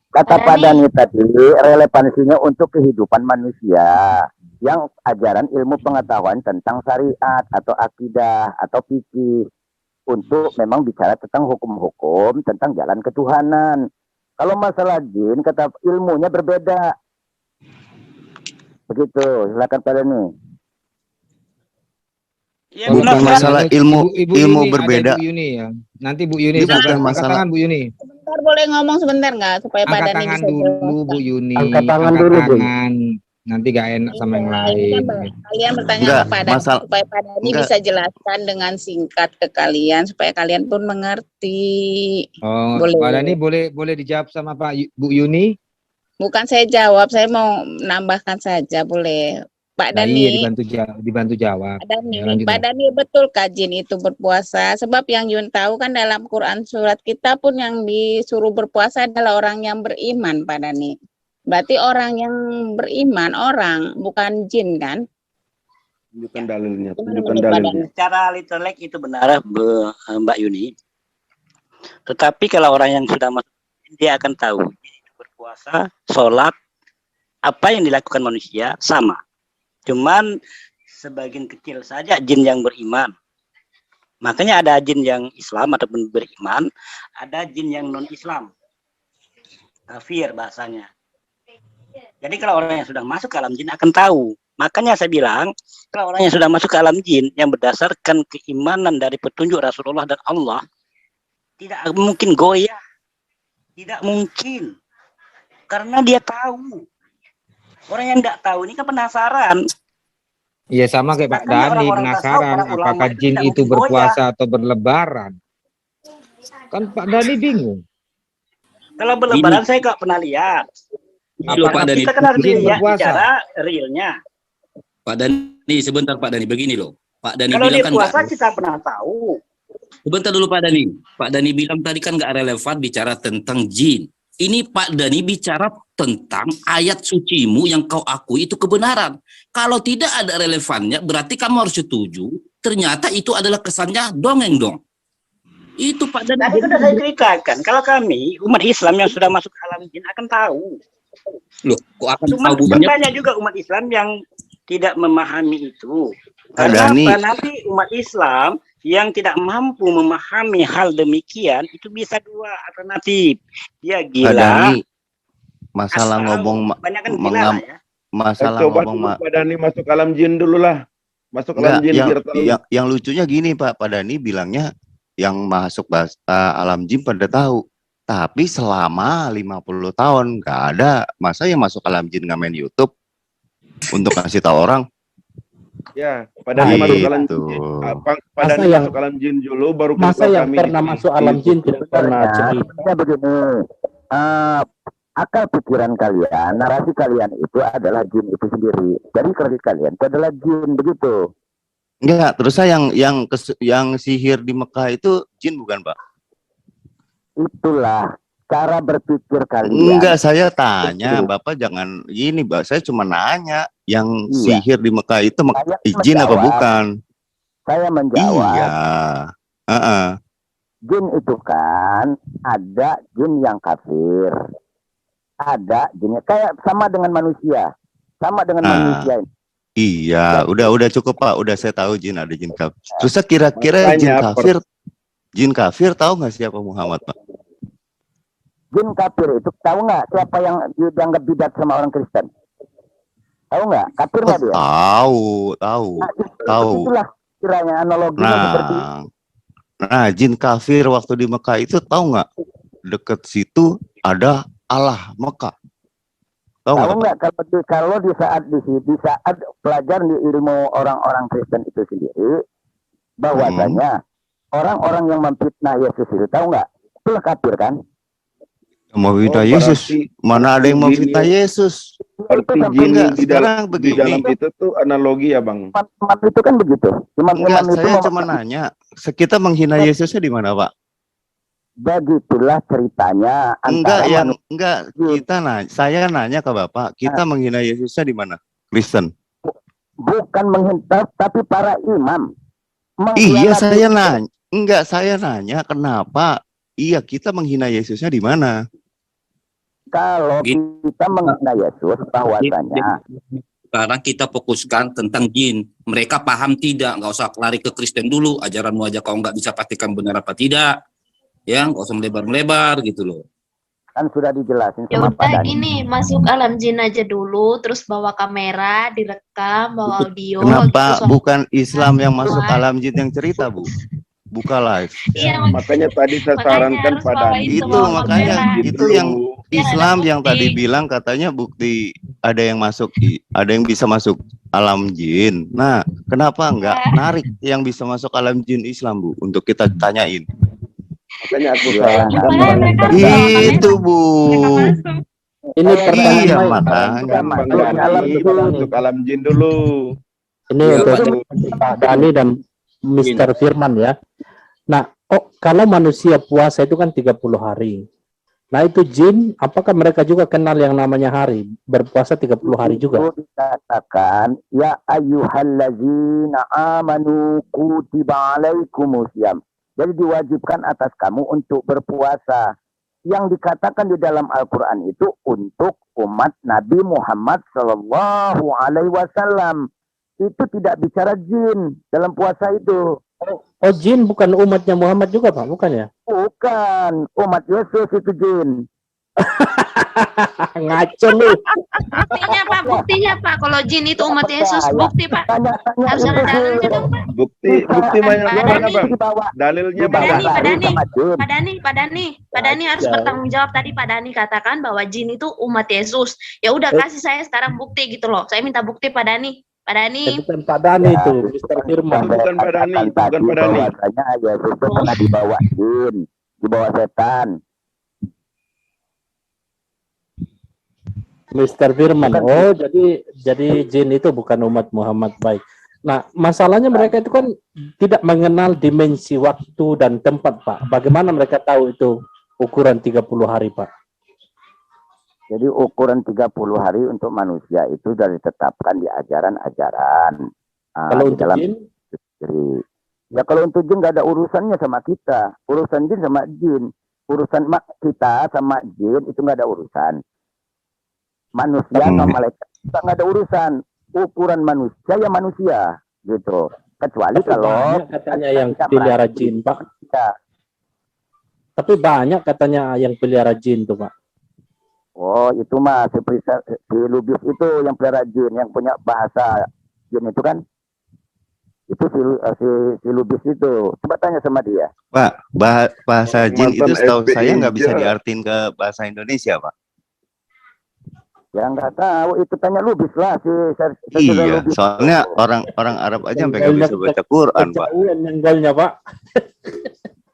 Speaker 14: Kata Pak Dani tadi, relevansinya untuk kehidupan manusia yang ajaran ilmu pengetahuan tentang syariat atau akidah atau fikih untuk memang bicara tentang hukum-hukum tentang jalan ketuhanan. Kalau masalah jin, kata ilmunya berbeda. Begitu, silakan Pak Dani.
Speaker 7: Ya,
Speaker 8: bukan masalah ilmu
Speaker 3: Ibu
Speaker 8: ilmu
Speaker 3: Yuni,
Speaker 8: berbeda.
Speaker 3: ada Ibu Yuni ya. Nanti Bu Yuni,
Speaker 8: Ini bukan masalah
Speaker 3: tangan Bu Yuni.
Speaker 10: Sebentar boleh ngomong sebentar nggak supaya Pak
Speaker 3: Angkat
Speaker 10: Dani
Speaker 3: tangan
Speaker 10: bisa
Speaker 3: dulu
Speaker 10: jawab.
Speaker 3: Bu Yuni.
Speaker 11: Angkat tangan dulu, Bu.
Speaker 3: tangan. Nanti gak enak sama yang lain.
Speaker 10: Kalian bertanya
Speaker 8: Enggak,
Speaker 10: sama Pak Dani
Speaker 8: masalah-
Speaker 10: supaya Pak Dani
Speaker 8: enggak.
Speaker 10: bisa jelaskan dengan singkat ke kalian supaya kalian pun mengerti.
Speaker 3: Oh,
Speaker 10: Boleh.
Speaker 3: Pak Dani boleh dijawab sama Bu Yuni?
Speaker 10: Bukan saya jawab, saya mau menambahkan saja boleh. Pak
Speaker 3: Nah,
Speaker 10: Dani,
Speaker 3: iya dibantu jawab.
Speaker 10: Pak Dani,
Speaker 3: Ya, lanjut,
Speaker 10: Pak
Speaker 3: Mbak.
Speaker 10: Dani, betul jin itu berpuasa? Sebab yang Yun tahu kan dalam Quran surat kita pun yang disuruh berpuasa adalah orang yang beriman, Pak Dani. Berarti orang yang beriman, bukan jin kan?
Speaker 12: Tunjukkan dalilnya.
Speaker 10: Gimana
Speaker 12: Tunjukkan
Speaker 10: menurut Pak
Speaker 12: dalilnya.
Speaker 10: Dani?
Speaker 7: Secara literally itu benar, Mbak Yuni. Tetapi kalau orang yang sudah masuk, dia akan tahu berpuasa, sholat, apa yang dilakukan manusia sama. Cuman sebagian kecil saja jin yang beriman. Makanya ada jin yang Islam ataupun beriman, ada jin yang non-Islam. Kafir bahasanya. Jadi kalau orang yang sudah masuk ke alam jin akan tahu. Makanya saya bilang, kalau orang yang sudah masuk ke alam jin yang berdasarkan keimanan dari petunjuk Rasulullah dan Allah, tidak mungkin goyah. Tidak mungkin. Karena dia tahu. Orang yang nggak tahu ini kan penasaran.
Speaker 3: Ya sama kayak Pak
Speaker 7: Makanya
Speaker 3: Dani
Speaker 7: orang-orang
Speaker 3: penasaran
Speaker 7: tasawuf, para ulama
Speaker 3: apakah
Speaker 7: itu
Speaker 3: jin
Speaker 7: tidak
Speaker 3: itu
Speaker 7: mungkin
Speaker 3: berpuasa atau berlebaran. Kan Pak Dani bingung.
Speaker 7: Kalau berlebaran saya nggak pernah lihat.
Speaker 9: Loh, Pak Dani.
Speaker 7: Kita kan harus
Speaker 3: Jin
Speaker 7: lihat
Speaker 3: berpuasa.
Speaker 7: bicara realnya.
Speaker 9: Pak Dani, sebentar Pak Dani, begini loh. Pak Dani
Speaker 7: Kalau
Speaker 9: bilang
Speaker 7: dia
Speaker 9: kan
Speaker 7: puasa
Speaker 9: nggak.
Speaker 7: kita pernah tahu.
Speaker 9: Sebentar dulu Pak Dani. Pak Dani bilang tadi kan nggak relevan bicara tentang jin. Ini Pak Dani bicara tentang ayat sucimu yang kau akui itu kebenaran. Kalau tidak ada relevannya, berarti kamu harus setuju. Ternyata itu adalah kesannya dongeng dong. Itu Pak Dani.
Speaker 7: Tadi sudah saya ceritakan. Kalau kami umat Islam yang sudah masuk ke alam jin akan tahu.
Speaker 9: Loh, kok akan
Speaker 7: Cuma
Speaker 9: tahu banyak?
Speaker 7: banyak juga umat Islam yang tidak memahami itu.
Speaker 8: Pak
Speaker 7: Karena
Speaker 8: Dani.
Speaker 7: apa? Nanti umat Islam yang tidak mampu memahami hal demikian itu bisa dua alternatif. Dia
Speaker 8: Pak
Speaker 7: gila.
Speaker 8: Dani, masalah
Speaker 7: Asal
Speaker 8: ngomong
Speaker 7: banyak kan gila lah ya.
Speaker 8: masalah
Speaker 12: Coba
Speaker 8: ngomong
Speaker 12: dulu Pak Dani masuk alam jin dulu lah. Masuk alam
Speaker 8: enggak,
Speaker 12: jin biar tahu.
Speaker 8: yang lucunya gini Pak Dani bilangnya yang masuk alam jin pada tahu. Tapi selama 50 tahun nggak ada, masa yang masuk alam jin nggak main YouTube untuk kasih tahu orang.
Speaker 12: Ya, Pak Dani masuk alam
Speaker 8: Gitu.
Speaker 12: jin. Pak
Speaker 11: Masa
Speaker 12: Dani
Speaker 11: yang-
Speaker 12: masuk alam jin dulu baru
Speaker 11: Masa yang
Speaker 12: kami
Speaker 11: pernah masuk alam jin tidak pernah cerita.
Speaker 14: Sebenarnya begini, akal pikiran kalian, narasi kalian itu adalah jin itu sendiri. Jadi narasi kalian itu adalah jin, begitu.
Speaker 8: Enggak, terus saya yang sihir di Mekah itu jin bukan Pak?
Speaker 14: Itulah cara berpikir kalian.
Speaker 8: Enggak, saya tanya, Bapak jangan gini, Pak. Saya cuma nanya, yang
Speaker 14: Iya.
Speaker 8: sihir di Mekah itu
Speaker 14: Saya
Speaker 8: jin apa
Speaker 14: menjawab.
Speaker 8: bukan?
Speaker 14: Saya menjawab,
Speaker 8: Iya. Heeh.
Speaker 14: jin itu kan ada jin yang kafir, ada jin kayak sama dengan manusia, sama dengan manusia.
Speaker 8: Iya, udah cukup Pak. Udah saya tahu jin ada jin kafir. Terus kira-kira
Speaker 12: Makanya
Speaker 8: jin kafir tahu nggak siapa Muhammad Pak?
Speaker 14: Jin kafir itu tahu nggak siapa yang dianggap bidat sama orang Kristen? Tahu nggak? Kafir nggak dia?
Speaker 8: Tahu.
Speaker 14: Itulah kiranya analoginya seperti itu.
Speaker 8: Nah, jin kafir waktu di Mekah itu tahu nggak? Deket situ ada Allah Mekah. Tahu
Speaker 14: Tahu
Speaker 8: nggak?
Speaker 14: nggak kalau di saat belajar di ilmu orang-orang Kristen itu sendiri, bahwasanya orang-orang yang memfitnah Yesus itu tahu nggak? Itulah kafir kan?
Speaker 8: Mau fitnah Yesus? Mana ada yang mau fitnah Yesus?
Speaker 12: Seperti jin di dalam itu tuh analogi ya Bang.
Speaker 14: Imam itu kan begitu.
Speaker 8: Enggak,
Speaker 14: Imam itu
Speaker 8: saya cuma nanya. Kita menghina Yesusnya di mana Pak?
Speaker 14: begitulah ceritanya antara
Speaker 8: Saya nanya ke Bapak, kita menghina Yesusnya di mana? Kristen.
Speaker 14: bukan menghina tapi para imam.
Speaker 8: Iya, saya nanya kenapa? Iya, kita menghina Yesusnya di mana?
Speaker 14: Kalau kita menghina Yesus bahwasanya
Speaker 9: Sekarang kita fokuskan tentang jin. Mereka paham tidak? Nggak usah lari ke Kristen dulu. Ajaranmu aja kau nggak bisa pastikan benar apa tidak. Ya, nggak usah melebar-melebar gitu loh.
Speaker 14: kan sudah dijelasin
Speaker 15: Ya
Speaker 14: sama Pak
Speaker 15: udah
Speaker 14: Dani.
Speaker 15: gini, masuk alam jin aja dulu, terus bawa kamera, direkam, bawa audio.
Speaker 8: Kenapa
Speaker 15: gitu,
Speaker 8: bukan Islam yang masuk alam jin yang cerita, Bu? Buka live.
Speaker 15: Iya,
Speaker 12: Makanya tadi saya sarankan Pak Dani.
Speaker 8: Itu makanya itu yang Islam yang tadi bilang katanya bukti ada yang masuk, ada yang bisa masuk alam jin. Nah, kenapa enggak narik yang bisa masuk alam jin Islam, Bu, untuk kita tanyain?
Speaker 12: Makanya aku sarankan
Speaker 8: Itu, Bu.
Speaker 11: Ini
Speaker 8: Iya,
Speaker 11: pertanyaan
Speaker 8: makanya.
Speaker 12: Bang Dani masuk alam jin dulu.
Speaker 11: ini untuk Pak Dani dan Mr. Firman ya. Nah, kalau manusia puasa itu kan 30 hari. Nah, itu jin, apakah mereka juga kenal yang namanya hari? Berpuasa 30 hari juga?
Speaker 14: Itu dikatakan, ya ayyuhallazina amanu kutiba alaikumusiyam. Jadi diwajibkan atas kamu untuk berpuasa. yang dikatakan di dalam Al-Quran itu untuk umat Nabi Muhammad Sallallahu Alaihi Wasallam. Itu tidak bicara jin dalam puasa itu.
Speaker 11: Oh, jin bukan umatnya Muhammad juga, Pak? Bukan ya?
Speaker 14: Bukan, umat Yesus itu jin.
Speaker 11: Ngaco lu.
Speaker 15: Buktinya Pak, buktinya Pak. Kalau jin itu umat Yesus, bukti Pak. Harus ada dalilnya dong Pak.
Speaker 12: Bukti banyak
Speaker 15: Pak
Speaker 12: mana,
Speaker 15: Dani.
Speaker 12: Bang? Dalilnya
Speaker 15: Pak Dani,
Speaker 12: bagaimana?
Speaker 15: Pak Dani harus bertanggung jawab. Tadi Pak Dani katakan bahwa jin itu umat Yesus. Ya udah kasih saya sekarang bukti gitu loh. Saya minta bukti Pak Dani. Pak Dani.
Speaker 11: Bukan Pak Dani itu, Mr. Firman.
Speaker 12: Bukan Pak Dani, bukan Pak Dani.
Speaker 14: Bahwasanya Yesus itu pernah dibawa jin, dibawa setan.
Speaker 11: Mr. Firman. Oh, jadi jin itu bukan umat Muhammad. Baik. Nah, masalahnya mereka itu kan tidak mengenal dimensi waktu dan tempat, Pak. Bagaimana mereka tahu itu ukuran 30 hari, Pak?
Speaker 14: Jadi ukuran 30 hari untuk manusia itu sudah ditetapkan di ajaran-ajaran.
Speaker 11: Kalau
Speaker 14: di
Speaker 11: untuk
Speaker 14: dalam
Speaker 11: jin?
Speaker 14: Ya kalau untuk jin nggak ada urusannya sama kita. Urusan jin sama jin. Urusan kita sama jin itu nggak ada urusan. Manusia sama malaikat kita nggak ada urusan. Ukuran manusia ya manusia gitu. Kecuali
Speaker 11: Tapi
Speaker 14: kalau
Speaker 11: banyak katanya yang pelihara jin, Pak.
Speaker 14: Ya.
Speaker 11: Tapi banyak katanya yang pelihara jin tuh, Pak.
Speaker 14: Oh, itu mah si Lubis itu yang pelihara jin, yang punya bahasa jin itu kan. Itu si Lubis itu. Coba tanya sama dia.
Speaker 8: Pak, bahasa jin itu
Speaker 12: Mantan
Speaker 8: setahu
Speaker 12: FPI
Speaker 8: saya nggak bisa
Speaker 12: aja.
Speaker 8: diartin ke bahasa Indonesia, Pak.
Speaker 14: Ya nggak tahu, itu tanya Lubis lah si
Speaker 8: Iya,
Speaker 14: Lubis.
Speaker 8: soalnya orang Arab aja sampai nggak bisa baca Quran, Pak.
Speaker 11: Kejauhan nyenggolnya, Pak.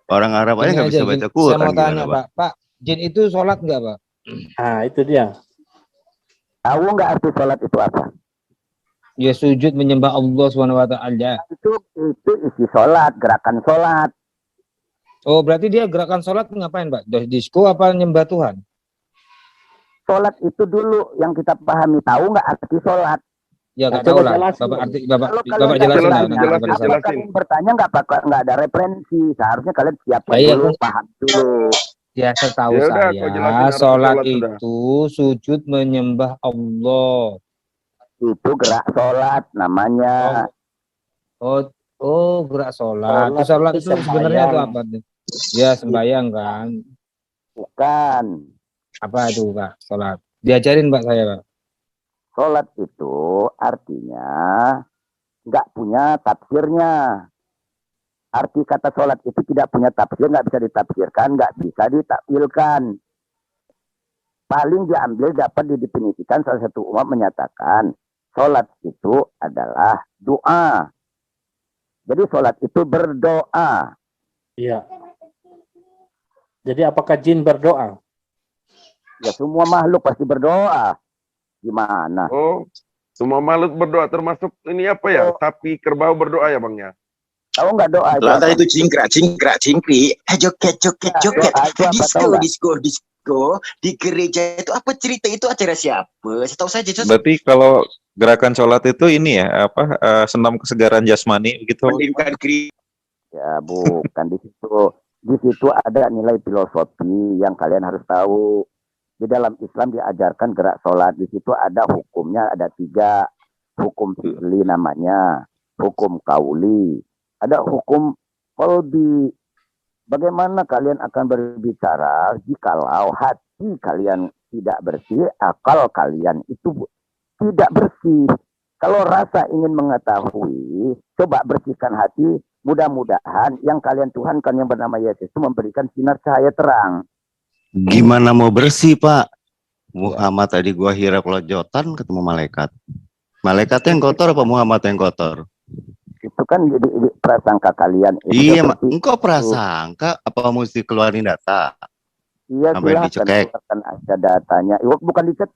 Speaker 8: Orang Arab aja
Speaker 3: Ini
Speaker 8: nggak
Speaker 3: aja,
Speaker 8: bisa
Speaker 3: Jin.
Speaker 8: baca
Speaker 3: Saya
Speaker 8: Quran,
Speaker 3: mau tanya,
Speaker 8: gimana, Pak?
Speaker 3: Pak. Jin itu sholat nggak, Pak?
Speaker 11: Nah, itu dia.
Speaker 14: Tahu nggak arti sholat itu apa?
Speaker 3: Ya sujud menyembah Allah SWT.
Speaker 14: Itu isi sholat, gerakan sholat.
Speaker 3: Oh, berarti dia gerakan sholat ngapain, Pak? Disco apa nyembah Tuhan?
Speaker 14: Sholat itu dulu yang kita pahami. Tahu nggak arti sholat?
Speaker 3: Ya nggak
Speaker 11: Coba
Speaker 3: tahu lah.
Speaker 11: jelasin.
Speaker 3: Bapak
Speaker 14: Kalau
Speaker 3: jelasin lah.
Speaker 14: kalian
Speaker 3: Nanti Bapak
Speaker 14: bertanya,
Speaker 3: jelasin.
Speaker 14: kalau kalian bertanya nggak ada referensi. Seharusnya kalian siapkan
Speaker 3: Iya,
Speaker 14: dulu,
Speaker 3: kan?
Speaker 14: paham dulu.
Speaker 3: Ya, setahu
Speaker 12: Ya udah, kau
Speaker 3: saya,
Speaker 12: jelasin arti
Speaker 3: sholat
Speaker 12: sholat sudah.
Speaker 3: itu sujud menyembah Allah.
Speaker 14: Itu gerak sholat namanya.
Speaker 3: Oh, gerak sholat. Itu sholat itu sebenarnya itu apa? Ya, sembahyang kan.
Speaker 14: Bukan.
Speaker 3: Apa itu, Pak? Sholat. Diajarin, Pak, saya, Pak.
Speaker 14: Sholat itu artinya nggak punya tafsirnya. Arti kata sholat itu tidak punya tafsir, nggak bisa ditafsirkan, nggak bisa ditakwilkan. Paling diambil dapat didefinisikan salah satu ulama menyatakan sholat itu adalah doa. Jadi sholat itu berdoa.
Speaker 11: Iya. Jadi apakah jin berdoa?
Speaker 14: Ya semua makhluk pasti berdoa. Gimana?
Speaker 12: Oh, semua makhluk berdoa termasuk ini apa ya? Sapi kerbau berdoa ya, Bang ya?
Speaker 14: Tahu nggak doa itu?
Speaker 7: Lantai itu cingkrik. Joget. Disco. Di gereja itu apa cerita itu acara siapa? Setahu saja.
Speaker 16: Berarti kalau gerakan sholat itu ini ya, senam kesegaran jasmani gitu.
Speaker 14: Ya bukan di situ. Di situ ada nilai filosofi yang kalian harus tahu. Di dalam Islam diajarkan gerak sholat. Di situ ada hukumnya, ada 3. Hukum fi'li namanya, hukum kauli, ada hukum qalbi. Bagaimana kalian akan berbicara jikalau hati kalian tidak bersih, akal kalian itu tidak bersih. Kalau rasa ingin mengetahui, coba bersihkan hati. Mudah-mudahan yang kalian tuhankan yang bernama Yesus itu memberikan sinar cahaya terang.
Speaker 8: Gimana mau bersih, Pak? Muhammad tadi gua hirap lojotan ketemu malaikat. Malaikat yang kotor apa Muhammad yang kotor?
Speaker 14: Itu kan jadi prasangka kalian.
Speaker 8: Iya, engkau prasangka apa mesti keluarin data?
Speaker 14: Iya,
Speaker 8: sampai
Speaker 14: silahkan
Speaker 8: dicek.
Speaker 14: keluarkan aja datanya. Bukan dicek,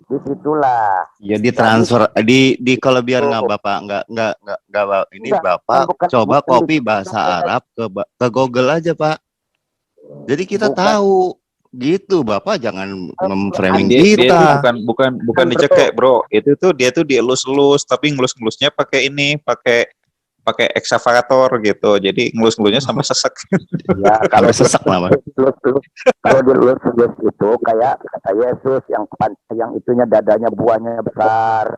Speaker 14: disitulah.
Speaker 8: Ya ditransfer di kalau biar nggak bapak nggak ini bapak coba copy bahasa Arab ke Google aja, Pak. Jadi kita tahu gitu, bapak jangan memframing
Speaker 16: Dia itu
Speaker 8: kita.
Speaker 16: bukan dicekek, bro. Itu tuh dia tuh dielus-elus, tapi ngelus-ngelusnya pakai ini, pakai pakai eksavator gitu. Jadi ngelus-ngelusnya sampai sesek.
Speaker 14: Ya, kalau
Speaker 8: Sampai sesek nama.
Speaker 14: kalau dilus-lus itu kayak kata Yesus yang itunya dadanya buahnya besar,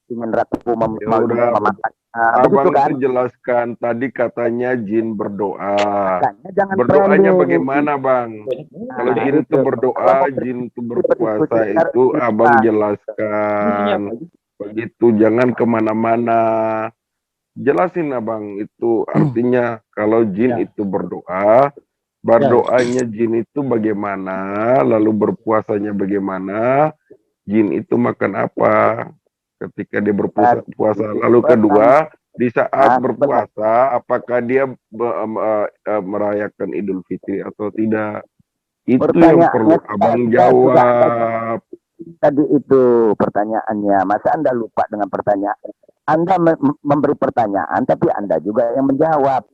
Speaker 14: ingin ratu
Speaker 12: Ya udah,
Speaker 14: memakannya.
Speaker 12: Abang
Speaker 14: Begitu kan?
Speaker 12: itu jelaskan tadi katanya jin berdoa.
Speaker 14: Makanya jangan
Speaker 12: Berdoanya
Speaker 14: trending.
Speaker 12: bagaimana, Bang? Kalau
Speaker 14: Nah,
Speaker 12: jin itu berdoa, jin itu berpuasa itu Abang jelaskan. Begitu, jangan kemana-mana. Jelasin Abang, itu artinya kalau jin itu berdoanya jin itu bagaimana, lalu berpuasanya bagaimana, jin itu makan apa ketika dia berpuasa. Lalu kedua, di saat berpuasa, apakah dia merayakan Idul Fitri atau tidak? Itu yang perlu Abang jawab.
Speaker 14: Tadi itu pertanyaannya, masa Anda lupa dengan pertanyaan? Anda memberi pertanyaan, tapi Anda juga yang menjawab.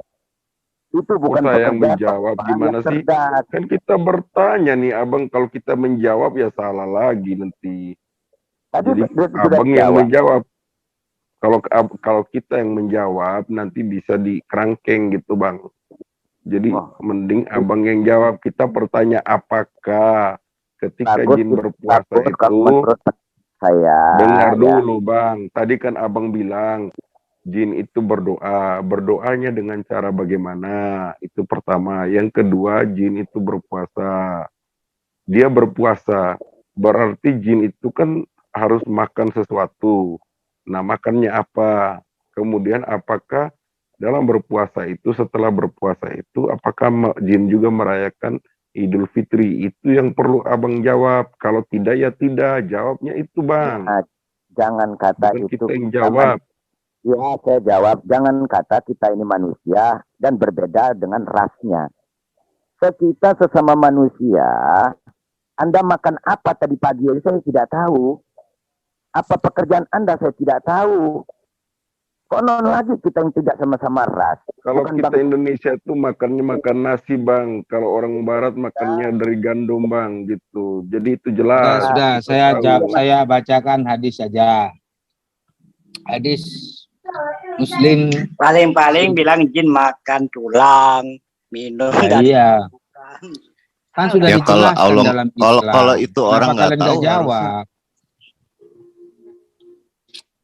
Speaker 14: Itu bukan
Speaker 12: Saya yang
Speaker 14: pekerjaan
Speaker 12: menjawab
Speaker 14: Pak
Speaker 12: gimana
Speaker 14: yang
Speaker 12: sih?
Speaker 14: cerdas.
Speaker 12: Kan kita bertanya nih, Abang, kalau kita menjawab ya salah lagi nanti. Jadi Abang yang menjawab. Kalau kita yang menjawab nanti bisa dikerangkeng gitu, Bang. Jadi mending Abang yang jawab. Kita bertanya apakah ketika jin berpuasa itu, dengar dulu Bang. Tadi kan Abang bilang jin itu berdoa. Berdoanya dengan cara bagaimana? Itu pertama. Yang kedua, jin itu berpuasa. Dia berpuasa. Berarti jin itu kan harus makan sesuatu. Nah, makannya apa? Kemudian apakah dalam berpuasa itu, setelah berpuasa itu, apakah jin juga merayakan Idul Fitri? Itu yang perlu Abang jawab. Kalau tidak ya tidak. Jawabnya itu, Bang.
Speaker 14: Nah, jangan kata
Speaker 12: Bukan
Speaker 14: itu.
Speaker 12: kita yang jawab.
Speaker 14: Ya, saya jawab. Jangan kata kita ini manusia dan berbeda dengan rasnya. Kita sesama manusia, Anda makan apa tadi pagi? Saya tidak tahu. Apa pekerjaan Anda? Saya tidak tahu. Konon lagi kita yang tidak sama-sama ras.
Speaker 12: Kalau
Speaker 14: Bukan
Speaker 12: kita Indonesia itu makannya makan nasi, Bang. Kalau orang Barat makannya dari gandum, Bang, gitu. Jadi itu jelas.
Speaker 3: Sudah, saya bacakan hadis saja. Hadis Muslim.
Speaker 7: Paling-paling bilang jin makan tulang, minum dari
Speaker 3: Iya. Kan sudah
Speaker 8: Ya kalau
Speaker 3: dijelaskan
Speaker 8: Allah,
Speaker 3: dalam Islam.
Speaker 8: kalau itu orang
Speaker 3: Kenapa
Speaker 8: nggak
Speaker 3: kalian
Speaker 8: tahu
Speaker 3: nggak jawab?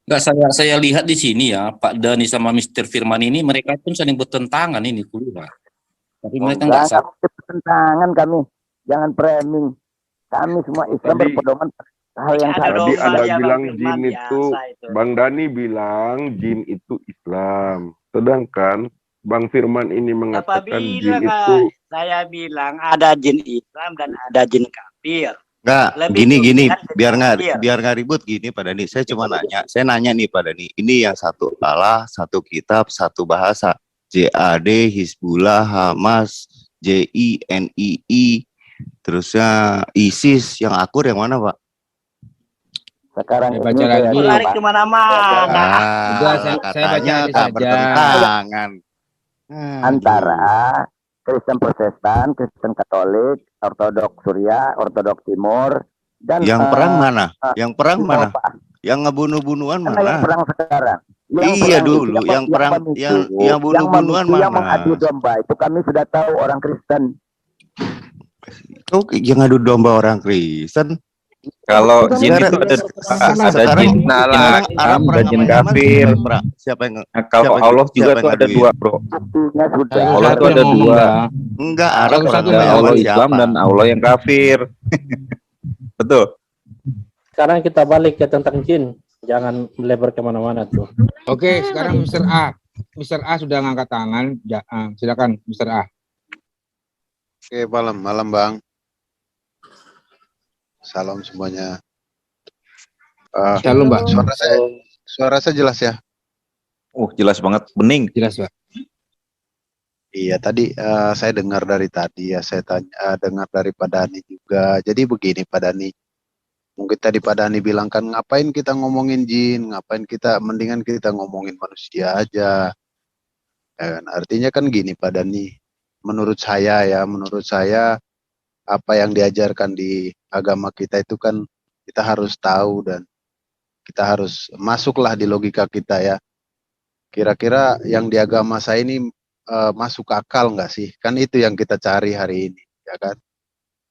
Speaker 9: Enggak, saya lihat di sini ya, Pak Dhani sama Mr. Firman ini mereka pun saling bertentangan ini keluar. Tapi mereka nggak
Speaker 14: Enggak bertentangan kami. Jangan framing. Kami semua Islam berpedoman hal yang sama.
Speaker 12: Tadi Anda bilang jin itu, Bang Dhani bilang jin itu Islam. Sedangkan Bang Firman ini mengatakan jin itu,
Speaker 7: saya bilang ada jin Islam dan ada jin kafir.
Speaker 8: Enggak, gini, biar nggak ribut gini Pak Dhani. Saya cuma nanya nih Pak Dhani. Ini yang satu Allah, satu kitab, satu bahasa. JAD, Hizbullah, Hamas, JINII, terusnya ISIS, yang akur yang mana Pak?
Speaker 14: Sekarang
Speaker 3: baca lagi.
Speaker 7: Lari kemana-mana.
Speaker 8: Saya katanya tak bertentangan.
Speaker 14: Antara Kristen Protestan, Kristen Katolik, Ortodok Surya, Ortodok Timur, dan
Speaker 8: yang perang mana? Yang perang mana?
Speaker 14: Eropa.
Speaker 8: Yang ngebunuh-bunuhan
Speaker 14: Karena
Speaker 8: mana?
Speaker 14: yang perang sekarang.
Speaker 8: Iya dulu, yang perang, yang bunuh-bunuhan mana?
Speaker 14: Yang mengadu domba itu kami sudah tahu orang Kristen.
Speaker 8: Itu yang ngadu domba orang Kristen.
Speaker 16: Kalau jin itu ada jin nala, ada jin kafir.
Speaker 8: Siapa yang
Speaker 16: kalau Allah juga tuh ada dua, bro. Allah tuh ada dua.
Speaker 8: Enggak,
Speaker 16: ada Allah Islam dan Allah yang kafir. Betul.
Speaker 11: Sekarang kita balik ke tentang jin. Jangan melebar kemana-mana tuh.
Speaker 3: Oke, sekarang Mr. A. Mr. A sudah ngangkat tangan. Silakan Mr. A.
Speaker 17: Oke, malam Bang. Salam semuanya.
Speaker 3: Shalom, Mbak.
Speaker 17: Suara saya jelas ya?
Speaker 16: Oh, jelas banget, bening.
Speaker 3: Jelas, Pak.
Speaker 17: Iya, tadi saya dengar dari tadi ya, saya dengar dari Pak Dhani juga. Jadi begini Pak Dhani, mungkin tadi Pak Dhani bilang kan ngapain kita ngomongin jin, mendingan kita ngomongin manusia aja. Ya kan? Artinya kan gini Pak Dhani, menurut saya apa yang diajarkan di agama kita itu kan kita harus tahu dan kita harus masuklah di logika kita ya. Kira-kira yang di agama saya ini masuk akal nggak sih? Kan itu yang kita cari hari ini, ya kan?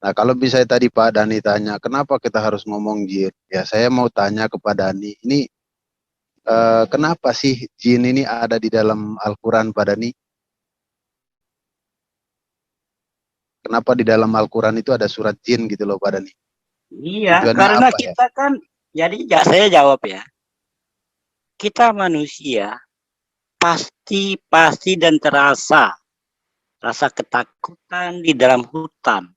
Speaker 17: Nah, kalau bisa tadi Pak Dani tanya, kenapa kita harus ngomong jin? Ya, saya mau tanya kepada Dani, ini kenapa sih jin ini ada di dalam Al-Quran, Pak Dani? Kenapa di dalam Al-Quran itu ada surat jin gitu loh, Pak Dani?
Speaker 7: Iya,
Speaker 17: Tujuannya
Speaker 7: karena
Speaker 17: apa ya?
Speaker 7: kita kan, jadi saya jawab ya. Kita manusia pasti dan terasa rasa ketakutan di dalam hutan.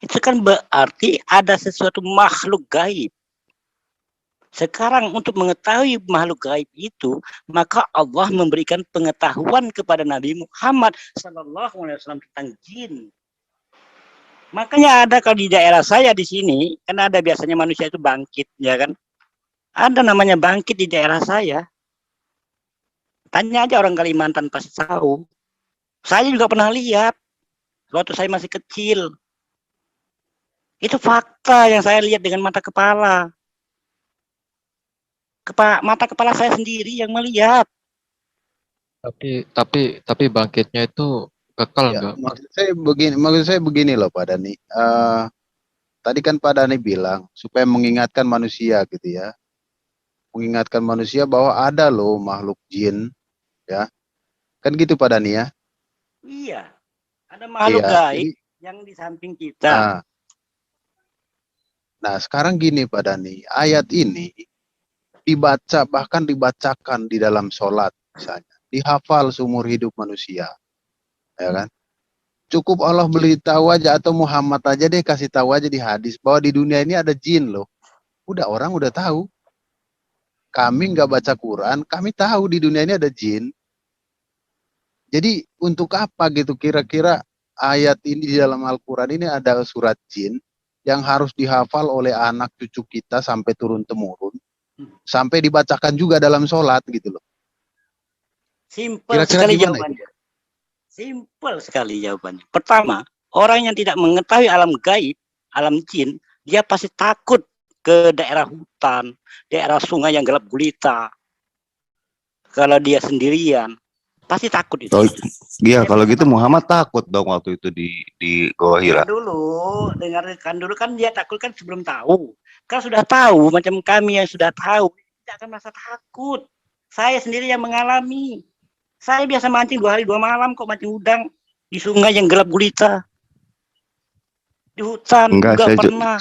Speaker 7: Itu kan berarti ada sesuatu makhluk gaib. Sekarang untuk mengetahui makhluk gaib itu, maka Allah memberikan pengetahuan kepada Nabi Muhammad SAW tentang jin. Makanya ada kalau di daerah saya di sini, kan ada biasanya manusia itu bangkit, ya kan? Ada namanya bangkit di daerah saya. Tanya aja orang Kalimantan pasti tahu. Saya juga pernah lihat waktu saya masih kecil. Itu fakta yang saya lihat dengan mata kepala. Mata kepala saya sendiri yang melihat.
Speaker 2: Tapi bangkitnya itu kekal
Speaker 17: Ya,
Speaker 2: enggak?
Speaker 17: maksud saya begini loh Pak Dani. Tadi kan Pak Dani bilang supaya mengingatkan manusia gitu ya. Mengingatkan manusia bahwa ada loh makhluk jin, ya. Kan gitu Pak Dani ya.
Speaker 7: Iya. Ada makhluk
Speaker 17: Iya,
Speaker 7: gaib yang di samping kita.
Speaker 17: Nah, sekarang gini Pak Dani, ayat ini bahkan dibacakan di dalam sholat misalnya, dihafal seumur hidup manusia, ya kan? Cukup Allah beritahu aja atau Muhammad aja deh kasih tahu aja di hadis bahwa di dunia ini ada jin loh. Orang udah tahu. Kami nggak baca Quran, kami tahu di dunia ini ada jin. Jadi untuk apa gitu kira-kira ayat ini di dalam Al-Quran ini ada surat jin yang harus dihafal oleh anak cucu kita sampai turun-temurun, sampai dibacakan juga dalam sholat gitu loh.
Speaker 7: Simpel
Speaker 17: Kira-kira
Speaker 7: sekali
Speaker 17: gimana
Speaker 7: jawabannya. Simpel sekali jawabannya. Pertama, orang yang tidak mengetahui alam gaib, alam jin, dia pasti takut ke daerah hutan, daerah sungai yang gelap gulita. Kalau dia sendirian, pasti takut itu.
Speaker 16: Iya, kalau gitu Muhammad takut dong waktu itu di Goa Hira.
Speaker 7: Dengarkan dulu kan dia takut kan sebelum tahu. Kalau sudah tahu, macam kami yang sudah tahu, tidak akan merasa takut. Saya sendiri yang mengalami. Saya biasa mancing 2 hari 2 malam kok mancing udang di sungai yang gelap gulita. Di hutan
Speaker 16: Enggak,
Speaker 7: juga pernah.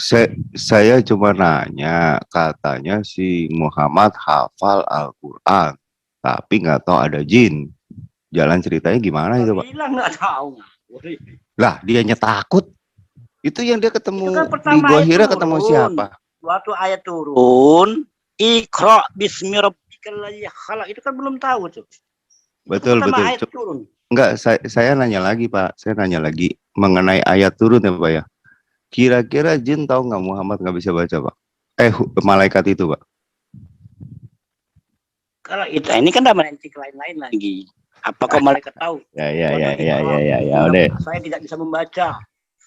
Speaker 16: saya cuma nanya, katanya si Muhammad hafal Al-Quran, tapi nggak tahu ada jin. Jalan ceritanya gimana itu Pak?
Speaker 7: Bilang nggak tahu.
Speaker 16: Lah, dianya takut. Itu yang dia ketemu
Speaker 7: Itu kan
Speaker 16: di
Speaker 7: pertama
Speaker 16: Goa
Speaker 7: ayat
Speaker 16: Hira
Speaker 7: turun.
Speaker 16: ketemu siapa?
Speaker 7: Waktu ayat turun, Iqra bismi rabbikal ladzi khalaq, itu kan belum tahu tuh.
Speaker 16: Betul,
Speaker 7: Pertama
Speaker 16: betul.
Speaker 7: ayat turun.
Speaker 16: Enggak, saya nanya lagi Pak. Saya nanya lagi mengenai ayat turun ya Pak ya. Kira-kira jin tahu nggak Muhammad nggak bisa baca Pak? Malaikat itu Pak.
Speaker 7: Kalau itu ini kan ada mencik lain-lain lagi. Apakah malaikat tahu?
Speaker 16: Ya, udah.
Speaker 7: Saya tidak bisa membaca.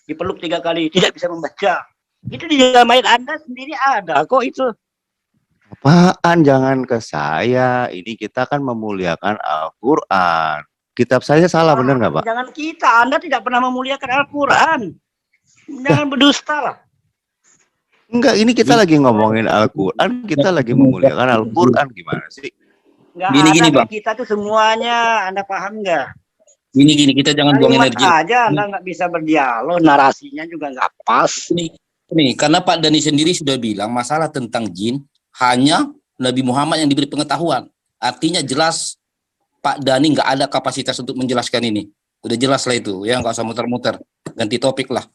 Speaker 7: Dipeluk 3 kali, tidak bisa membaca. Itu di dalam ayat Anda sendiri ada kok itu.
Speaker 16: Apaan? Jangan ke saya. Ini kita kan memuliakan Al-Quran. Kitab saya salah bener nggak Pak?
Speaker 7: Jangan kita, Anda tidak pernah memuliakan Al-Quran. Jangan berdusta lah.
Speaker 16: Enggak, ini kita lagi ngomongin Al-Quran, kita lagi memuliakan Al-Quran, gimana sih?
Speaker 7: Nggak
Speaker 9: Gini,
Speaker 7: ada
Speaker 9: Bang.
Speaker 7: kita tuh semuanya, Anda paham nggak?
Speaker 9: Gini, kita jangan buang
Speaker 7: Kalimat
Speaker 9: energi.
Speaker 7: aja Anda nggak bisa berdialog, narasinya juga nggak pas.
Speaker 9: Nih, karena Pak Dani sendiri sudah bilang masalah tentang jin hanya Nabi Muhammad yang diberi pengetahuan. Artinya jelas Pak Dani nggak ada kapasitas untuk menjelaskan ini. Udah jelas lah itu, ya nggak usah muter-muter. Ganti topik lah.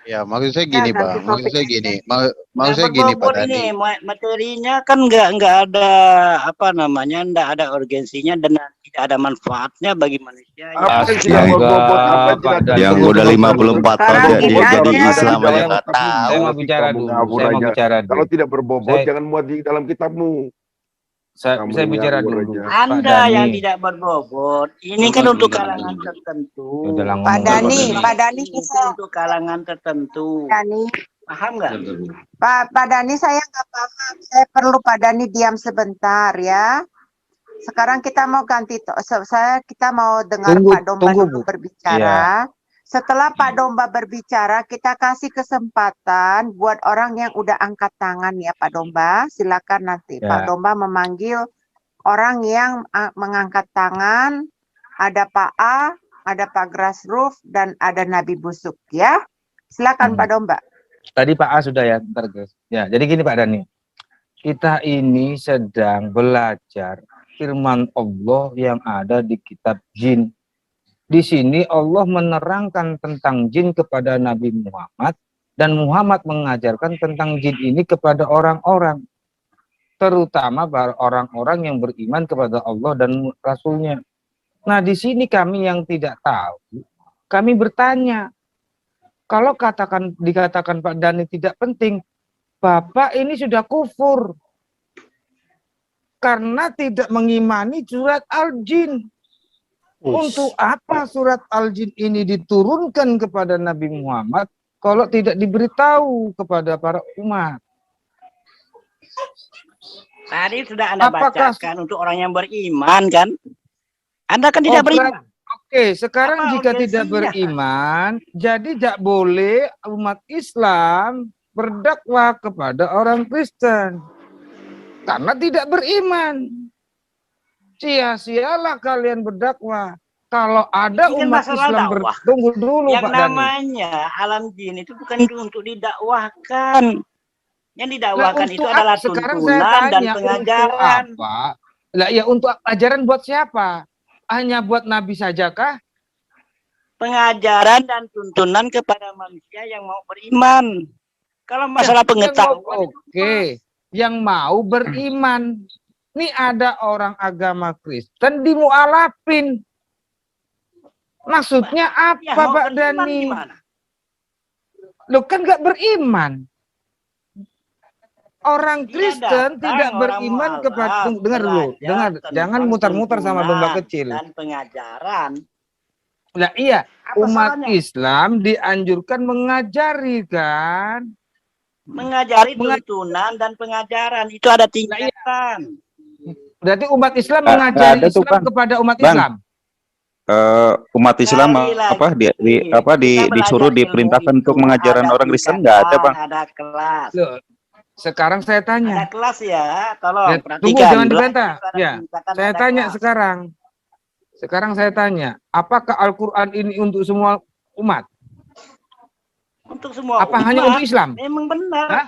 Speaker 17: Ya, maksud saya gini, Pak. Maksud saya gini. Maksud saya gini, Pak
Speaker 7: Berbobot
Speaker 17: Dani.
Speaker 7: ini materinya kan nggak ada apa namanya, nggak ada urgensinya dan tidak ada manfaatnya bagi manusia.
Speaker 12: Apa yang tidak berbobot? Apa yang tidak ada
Speaker 16: Yang udah 54 tahun jadi Islam aja nggak tahu.
Speaker 3: Saya mau bicara dulu. Saya mau bicara dulu.
Speaker 12: Kalau tidak berbobot, jangan muat di dalam kitabmu.
Speaker 3: Saya bicara dulu.
Speaker 7: Anda yang tidak berbobot, ini kan untuk kalangan tertentu.
Speaker 3: Pak Dani,
Speaker 7: Ini untuk kalangan tertentu. Paham nggak?
Speaker 18: Pak Dani, saya nggak paham. Saya perlu Pak Dani diam sebentar ya. Sekarang kita mau ganti, kita mau dengar Pak Domba dulu berbicara. Setelah Pak Domba berbicara, kita kasih kesempatan buat orang yang udah angkat tangan ya Pak Domba. Silakan nanti Pak Domba memanggil orang yang mengangkat tangan. Ada Pak A, ada Pak Grassroof, dan ada Nabi Busuk ya. Silakan Pak Domba.
Speaker 3: Tadi Pak A sudah ya, bentar guys. Ya, jadi gini Pak Dani. Kita ini sedang belajar firman Allah yang ada di kitab jin. Di sini Allah menerangkan tentang jin kepada Nabi Muhammad, dan Muhammad mengajarkan tentang jin ini kepada orang-orang, terutama orang-orang yang beriman kepada Allah dan Rasulnya. Nah, di sini kami yang tidak tahu, kami bertanya, kalau dikatakan Pak Dani tidak penting, Bapak ini sudah kufur karena tidak mengimani surat Al-Jin. Untuk apa surat Al-Jin ini diturunkan kepada Nabi Muhammad kalau tidak diberitahu kepada para umat?
Speaker 7: Tadi sudah Anda bacakan untuk orang yang beriman kan? Anda kan tidak beriman.
Speaker 3: Oke, sekarang jika tidak beriman, jadi tidak boleh umat Islam berdakwah kepada orang Kristen karena tidak beriman. Sia-sialah kalian berdakwah. Kalau ada
Speaker 7: Ini kan
Speaker 3: umat
Speaker 7: masalah
Speaker 3: Islam
Speaker 7: dakwah.
Speaker 3: tunggu dulu
Speaker 7: Yang
Speaker 3: Pak Dani.
Speaker 7: namanya alam jin itu bukan untuk didakwahkan. Yang didakwahkan itu
Speaker 3: untuk
Speaker 7: adalah
Speaker 3: sekarang saya
Speaker 7: tuntunan dan
Speaker 3: tanya,
Speaker 7: pengajaran.
Speaker 3: untuk apa? Lah ya, untuk ajaran buat siapa? Hanya buat Nabi sajakah?
Speaker 7: Pengajaran dan tuntunan kepada manusia yang mau beriman. Kalau masalah pengetahuan,
Speaker 3: Oke, yang mau beriman. Ini ada orang agama Kristen dimualafin. Maksudnya apa Pak Dani? Lo kan nggak beriman. Orang Kristen tidak beriman kepada, dengar dulu, dengar, jangan mutar-mutar sama domba kecil.
Speaker 7: dan pengajaran.
Speaker 3: Nah iya, umat Islam dianjurkan mengajari kan?
Speaker 7: Mengajari tuntunan dan pengajaran itu ada tingkatan.
Speaker 3: Berarti umat Islam
Speaker 16: Nggak
Speaker 3: mengajari
Speaker 16: ada tuh,
Speaker 3: Islam
Speaker 16: Bang.
Speaker 3: kepada umat
Speaker 16: Bang.
Speaker 3: Islam.
Speaker 16: Umat Islam disuruh diperintahkan untuk mengajaran orang Kristen, nggak ada Bang.
Speaker 7: Ada kelas.
Speaker 3: Loh, sekarang saya tanya.
Speaker 7: Ada kelas ya, tolong
Speaker 3: Ya,
Speaker 7: perhatikan.
Speaker 3: tunggu, jangan
Speaker 7: Belajar
Speaker 3: dibantah.
Speaker 7: itu ada
Speaker 3: Ya,
Speaker 7: tingkatan,
Speaker 3: saya
Speaker 7: ada
Speaker 3: tanya
Speaker 7: kelas.
Speaker 3: sekarang. Sekarang saya tanya, apakah Al-Quran ini untuk semua umat?
Speaker 7: Untuk semua
Speaker 3: Apa
Speaker 7: umat,
Speaker 3: hanya untuk Islam?
Speaker 7: Memang benar.
Speaker 3: Hah?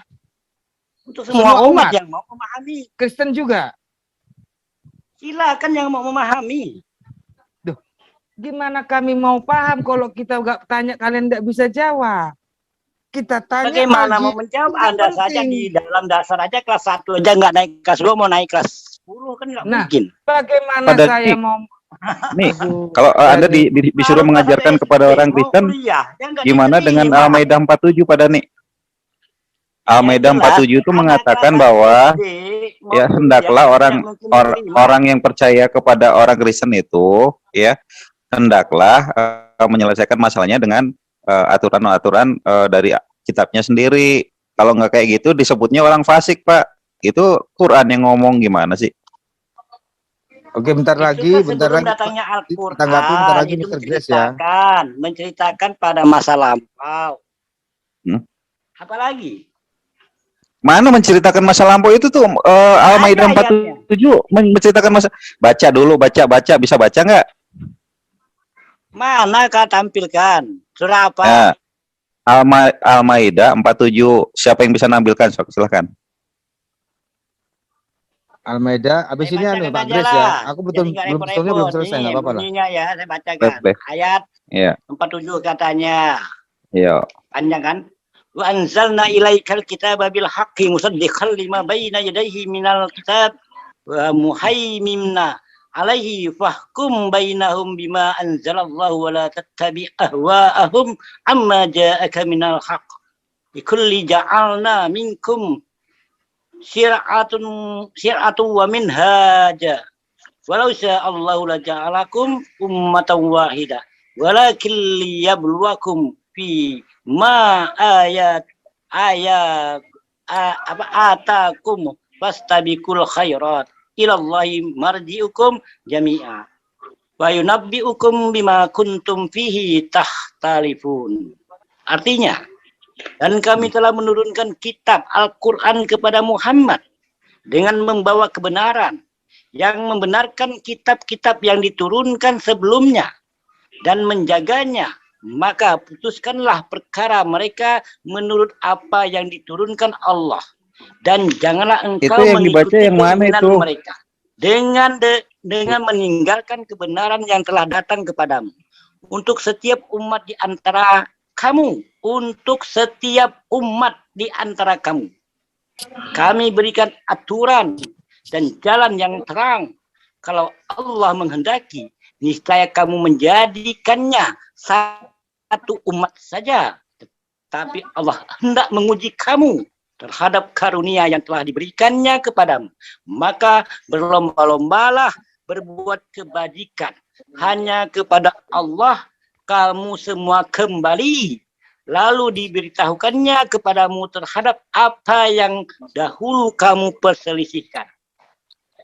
Speaker 7: Untuk semua
Speaker 3: Semua
Speaker 7: umat
Speaker 3: umat?
Speaker 7: yang mau memahami.
Speaker 3: Kristen juga?
Speaker 7: Silakan yang mau memahami.
Speaker 3: Gimana kami mau paham kalau kita nggak tanya, kalian nggak bisa jawab? Kita tanya
Speaker 7: Bagaimana
Speaker 3: Al-Jin,
Speaker 7: mau menjawab?
Speaker 3: itu
Speaker 7: Anda
Speaker 3: penting.
Speaker 7: saja di dalam dasar aja kelas 1 aja nggak naik kelas 2 mau naik kelas 10 kan nggak
Speaker 3: Nah,
Speaker 7: mungkin.
Speaker 3: bagaimana
Speaker 16: Pada
Speaker 3: saya
Speaker 16: nih,
Speaker 3: mau
Speaker 16: Nih, kalau Anda disuruh mengajarkan kepada orang Kristen, gimana dengan Al-Maidah 47 pada nih? Al-Maidah 47 itu mengatakan bahwa ya hendaklah orang yang percaya kepada orang Kristen itu ya hendaklah menyelesaikan masalahnya dengan aturan-aturan dari kitabnya sendiri. Kalau nggak kayak gitu disebutnya orang fasik, Pak. Itu Quran yang ngomong, gimana sih?
Speaker 3: Oke, bentar lagi, bentar lagi.
Speaker 7: Datangnya Al-Quran
Speaker 3: bentar lagi
Speaker 7: itu
Speaker 3: Mr. Grace ya.
Speaker 7: menceritakan pada masa lampau. Apalagi?
Speaker 16: Mana menceritakan masa lampau itu tuh Al-Maidah 47 menceritakan masa. Baca dulu, baca bisa baca nggak?
Speaker 7: Mana kau tampilkan? Surah apa?
Speaker 16: Ya. Al-Maidah 47. Siapa yang bisa nampilkan? Silahkan.
Speaker 3: Al-Maidah, abis ini anu Pak Grace ya. Aku belum selesai, nggak apa-apa lah.
Speaker 7: Bunyinya ya, saya bacakan. Ayat
Speaker 16: Iya.
Speaker 7: 47 katanya.
Speaker 16: Iya.
Speaker 7: Panjang kan? Wa anzalna ilaikal kitaba bil haqqi musaddiqan lima baina yadayhi minal kitab wa muhaimina alaihi fahkum bainahum bima anzalallahu wa la tattabi' ahwa'ahum amma ja'aka minal haqq. Likulli ja'alna minkum syir'atun wa minhaja. Walau sya'allahu la ja'alakum ummatan wahidah. Walakin liyabluwakum fi ma ayat atakum fastabiqul khairat ilallahi marji'ukum jami'a wa yunabbi'ukum bima kuntum fihi tahtalifun. Artinya, dan kami telah menurunkan kitab Al-Quran kepada Muhammad dengan membawa kebenaran yang membenarkan kitab-kitab yang diturunkan sebelumnya dan menjaganya, maka putuskanlah perkara mereka menurut apa yang diturunkan Allah, dan janganlah engkau
Speaker 16: Itu yang dibaca
Speaker 7: mengikuti
Speaker 16: yang mana
Speaker 7: keinginan
Speaker 16: itu?
Speaker 7: mereka dengan meninggalkan kebenaran yang telah datang kepadamu untuk setiap umat di antara kamu, kami berikan aturan dan jalan yang terang. Kalau Allah menghendaki, niscaya kamu menjadikannya satu umat saja. Tapi Allah hendak menguji kamu terhadap karunia yang telah diberikannya kepadamu. Maka berlomba-lombalah berbuat kebajikan. Hanya kepada Allah kamu semua kembali. Lalu diberitahukannya kepadamu terhadap apa yang dahulu kamu perselisihkan.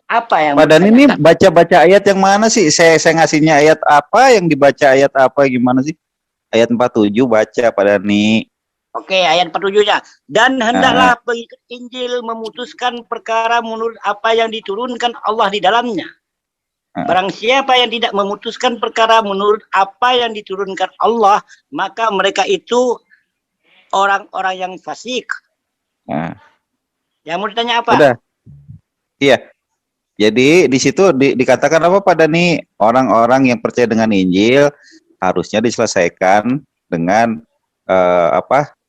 Speaker 7: Apa yang
Speaker 16: Pak Dhani ini baca-baca ayat yang mana sih? Saya ngasihnya ayat apa, yang dibaca ayat apa, gimana sih? Ayat 47 baca Pak Dhani.
Speaker 7: Oke, ayat 47-nya. Dan hendaklah pengikut Injil memutuskan perkara menurut apa yang diturunkan Allah di dalamnya. Barang siapa yang tidak memutuskan perkara menurut apa yang diturunkan Allah, maka mereka itu orang-orang yang fasik. Yang mau ditanya apa?
Speaker 16: Udah. Iya. Jadi di situ dikatakan apa Pak Dhani? Orang-orang yang percaya dengan Injil harusnya diselesaikan dengan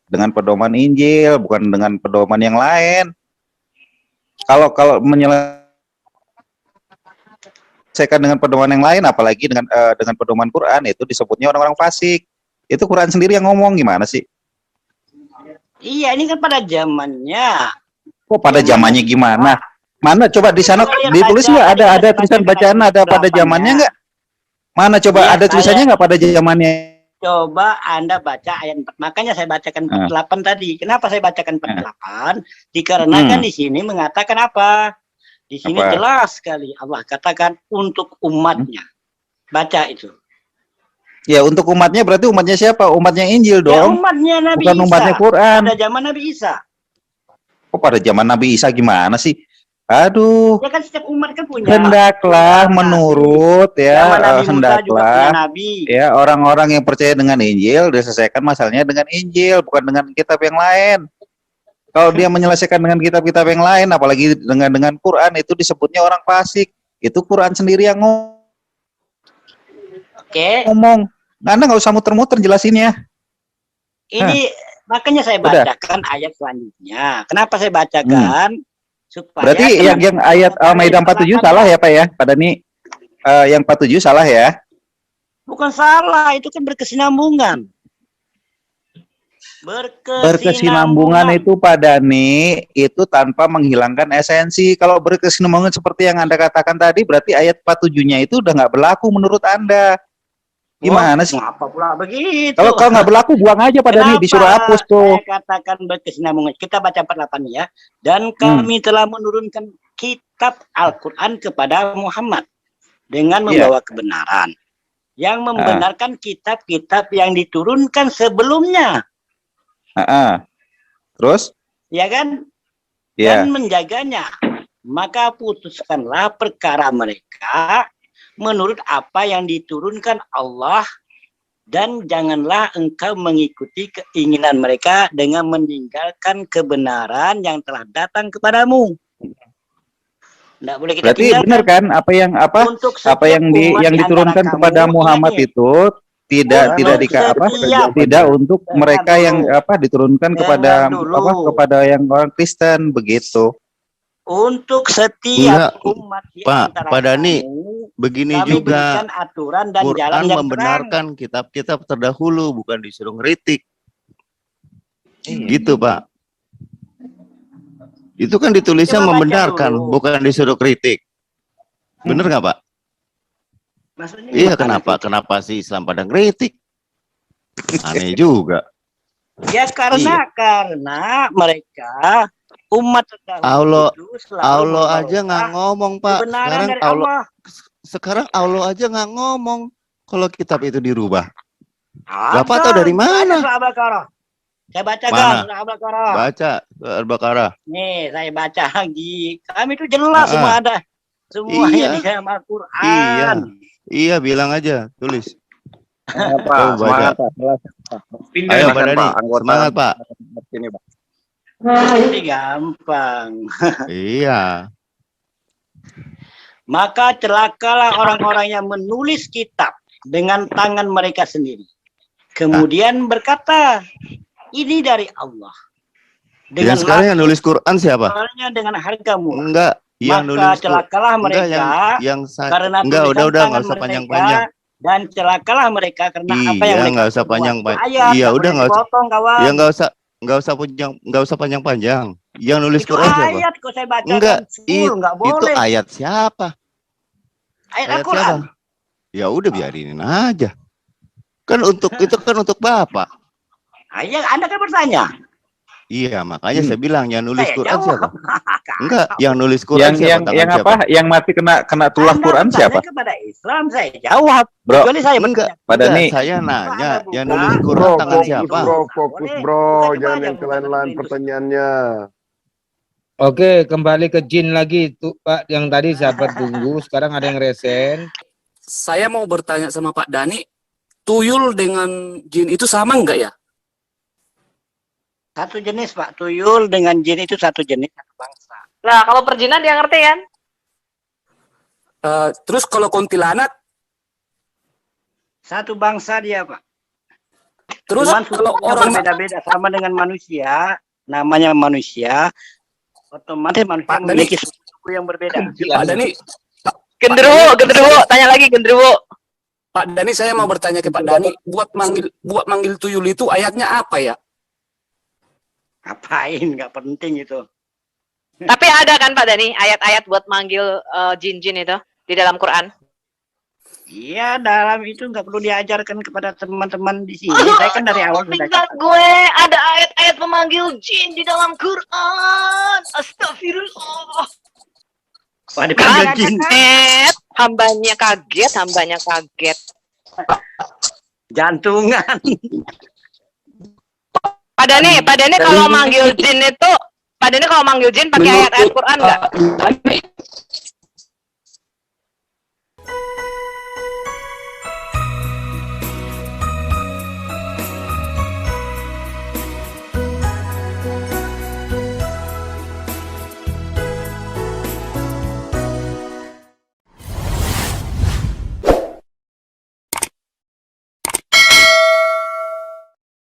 Speaker 16: dengan pedoman Injil, bukan dengan pedoman yang lain. Kalau menyelesaikan dengan pedoman yang lain, apalagi dengan pedoman Quran, itu disebutnya orang-orang fasik. Itu Quran sendiri yang ngomong, gimana sih?
Speaker 7: Iya, ini kan pada zamannya.
Speaker 16: Kok pada zamannya gimana? Mana coba di sana ditulis nggak, ada tulisan bacaan ada pada zamannya nggak? Mana coba ada tulisannya nggak pada zamannya?
Speaker 7: Coba Anda baca ayat 4. Makanya saya bacakan 48 tadi. Kenapa saya bacakan 48? Dikarenakan di sini mengatakan apa? Di sini jelas sekali Allah katakan untuk umatnya. Baca itu.
Speaker 16: Ya, untuk umatnya berarti umatnya siapa? Umatnya Injil dong.
Speaker 7: Ya, umatnya Nabi
Speaker 16: bukan
Speaker 7: Isa.
Speaker 16: Umatnya Quran.
Speaker 7: Pada zaman Nabi Isa.
Speaker 16: Kok pada zaman Nabi Isa gimana sih? Aduh.
Speaker 7: Ya kan setiap umat kan punya.
Speaker 16: Hendaklah menurut ya, hendaklah
Speaker 7: Nabi.
Speaker 16: ya orang-orang yang percaya dengan Injil diselesaikan masalahnya dengan Injil, bukan dengan kitab yang lain. Kalau dia menyelesaikan dengan kitab-kitab yang lain, apalagi dengan Quran, itu disebutnya orang fasik. Itu Quran sendiri yang ngomong. Anda nggak usah muter-muter jelasinnya.
Speaker 7: Ini makanya saya bacakan ayat selanjutnya. Kenapa saya bacakan? Supaya
Speaker 16: berarti yang ayat Al-Maidah 47 salah ya Pak ya? Pada nih yang 47 salah ya?
Speaker 7: Bukan salah, itu kan berkesinambungan.
Speaker 16: Berkesinambungan itu Pak Dhani itu tanpa menghilangkan esensi. Kalau berkesinambungan seperti yang Anda katakan tadi, berarti ayat 47-nya itu udah nggak berlaku menurut Anda. Gimana sih?
Speaker 7: Apa pula begitu?
Speaker 16: Kalau nggak berlaku, buang aja Pak Dhani, disuruh hapus tuh.
Speaker 7: Saya katakan berkesinambungan. Kita baca 48 ya. Dan kami telah menurunkan kitab Al-Quran kepada Muhammad dengan membawa kebenaran. Yang membenarkan kitab-kitab yang diturunkan sebelumnya.
Speaker 16: Terus?
Speaker 7: Ya kan? Dan menjaganya. Maka putuskanlah perkara mereka menurut apa yang diturunkan Allah, dan janganlah engkau mengikuti keinginan mereka dengan meninggalkan kebenaran yang telah datang kepadamu. Nggak boleh kita
Speaker 16: berarti benar kan apa yang diturunkan kepada Muhammad itu tidak untuk mereka yang diturunkan kepada yang orang Kristen begitu.
Speaker 7: Untuk setiap umat di
Speaker 8: Pak Dhani, begini juga
Speaker 7: aturan dan
Speaker 8: Quran
Speaker 7: jalan yang
Speaker 8: membenarkan kitab-kitab terdahulu, bukan disuruh ngeritik. Gitu Pak. Itu kan ditulisnya membenarkan, bukan disuruh kritik. Bener nggak Pak?
Speaker 7: Maksudnya
Speaker 8: iya, kenapa sih Islam pada ngeritik? Aneh juga.
Speaker 14: Ya karena mereka umat
Speaker 8: Allah
Speaker 14: terdahulu itu selalu
Speaker 8: Allah aja nggak
Speaker 14: merubah
Speaker 8: ngomong Pak.
Speaker 14: kebenaran
Speaker 8: Sekarang
Speaker 14: dari
Speaker 8: Allah
Speaker 14: Allah.
Speaker 8: sekarang Allah aja nggak ngomong kalau kitab itu dirubah.
Speaker 14: Ada,
Speaker 8: Bapak tahu dari
Speaker 14: baca
Speaker 8: mana?
Speaker 14: surah Al-Baqarah. Saya bacakan
Speaker 8: Mana?
Speaker 14: surah Al-Baqarah.
Speaker 8: Baca Al-Baqarah.
Speaker 14: Nih, saya baca lagi. Kami itu jelas semua
Speaker 8: Ah,
Speaker 14: ada. Semuanya
Speaker 8: iya.
Speaker 14: di dalam
Speaker 8: Iya.
Speaker 14: Al-Quran.
Speaker 8: Iya, bilang aja, tulis.
Speaker 16: Pak,
Speaker 8: Coba baca.
Speaker 16: semangat Pak.
Speaker 4: Pindah
Speaker 8: Ayo
Speaker 4: nih.
Speaker 8: Pak Dani, semangat Pak.
Speaker 16: Ini Pak.
Speaker 14: Ini gampang.
Speaker 8: Iya.
Speaker 14: Maka celakalah orang-orang yang menulis kitab dengan tangan mereka sendiri. Kemudian berkata, ini dari Allah.
Speaker 8: Yang sekarang yang nulis Quran siapa?
Speaker 14: Dengan dengan harga murah.
Speaker 8: Enggak, yang
Speaker 14: Maka
Speaker 8: nulis
Speaker 14: celakalah
Speaker 8: enggak
Speaker 14: mereka
Speaker 8: enggak
Speaker 14: karena
Speaker 8: udah
Speaker 14: tulisan
Speaker 8: nggak
Speaker 14: tangan
Speaker 8: usah
Speaker 14: mereka,
Speaker 8: panjang-panjang.
Speaker 14: dan celakalah mereka karena apa yang
Speaker 8: Iya,
Speaker 14: mereka
Speaker 8: nggak usah
Speaker 14: perbuat.
Speaker 8: panjang-panjang.
Speaker 14: Ayat,
Speaker 8: Iya,
Speaker 14: nggak
Speaker 8: udah
Speaker 14: boleh
Speaker 8: nggak usah.
Speaker 14: dipotong, kawan.
Speaker 8: Ya nggak usah panjang-panjang. Yang nulis
Speaker 14: Itu
Speaker 8: Quran siapa?
Speaker 14: ayat kok saya bacakan
Speaker 8: Enggak,
Speaker 14: full, nggak
Speaker 8: itu
Speaker 14: boleh.
Speaker 8: ayat siapa?
Speaker 14: Ayat
Speaker 8: Ayat
Speaker 14: Al-Quran.
Speaker 8: siapa? Ya udah biarin aja. Kan untuk itu kan untuk Bapak.
Speaker 14: Ayat Anda kan bertanya.
Speaker 8: Iya, makanya saya bilang yang nulis
Speaker 14: Saya
Speaker 8: Quran
Speaker 14: jawab.
Speaker 8: siapa? Enggak, yang nulis Quran siapa? Tangan
Speaker 16: yang
Speaker 8: siapa?
Speaker 16: apa? Yang mati kena tulah
Speaker 14: Anda
Speaker 16: Quran
Speaker 14: bertanya
Speaker 16: siapa?
Speaker 14: kepada Islam, saya jawab.
Speaker 16: Bro,
Speaker 14: Kecuali saya
Speaker 8: Enggak,
Speaker 14: bertanya.
Speaker 16: Pak Dani.
Speaker 8: enggak, saya nanya yang nulis Quran
Speaker 12: Bro,
Speaker 8: tangan
Speaker 12: fokus
Speaker 8: siapa?
Speaker 12: bro, fokus bro, jangan yang lain-lain pertanyaannya.
Speaker 3: Oke, kembali ke jin lagi tuh Pak, yang tadi sahabat tunggu, sekarang ada yang resen.
Speaker 19: Saya mau bertanya sama Pak Dani, tuyul dengan jin itu sama enggak ya?
Speaker 14: Satu jenis Pak, tuyul dengan jin itu satu jenis, satu bangsa.
Speaker 15: Nah, kalau perjinan dia ngerti kan?
Speaker 19: Terus kalau kuntilanak,
Speaker 14: Satu bangsa dia Pak.
Speaker 19: terus
Speaker 14: Cuman
Speaker 19: kalau
Speaker 14: sukunya
Speaker 19: orang
Speaker 14: berbeda-beda sama dengan manusia, namanya manusia, otomatis manusia memiliki suku yang berbeda.
Speaker 19: Pak Dani,
Speaker 15: Genderuwo, tanya lagi genderuwo.
Speaker 19: Pak Dani, saya mau bertanya ke Pak Dani, buat manggil tuyul itu ayatnya apa ya?
Speaker 14: Ngapain? Nggak penting itu.
Speaker 15: Tapi ada kan Pak Dani ayat-ayat buat manggil jin-jin itu di dalam Quran?
Speaker 14: Iya, dalam itu nggak perlu diajarkan kepada teman-teman di sini. Saya kan dari awal sudah
Speaker 15: Ingat gue ada ayat-ayat pemanggil jin di dalam Quran. Astagfirullah.
Speaker 14: Wah, dipanggil jin.
Speaker 15: Hambanya kaget.
Speaker 14: Jantungan.
Speaker 15: Pak Dani kalau manggil jin itu, Pak Dani kalau manggil jin pakai ayat-ayat Quran nggak?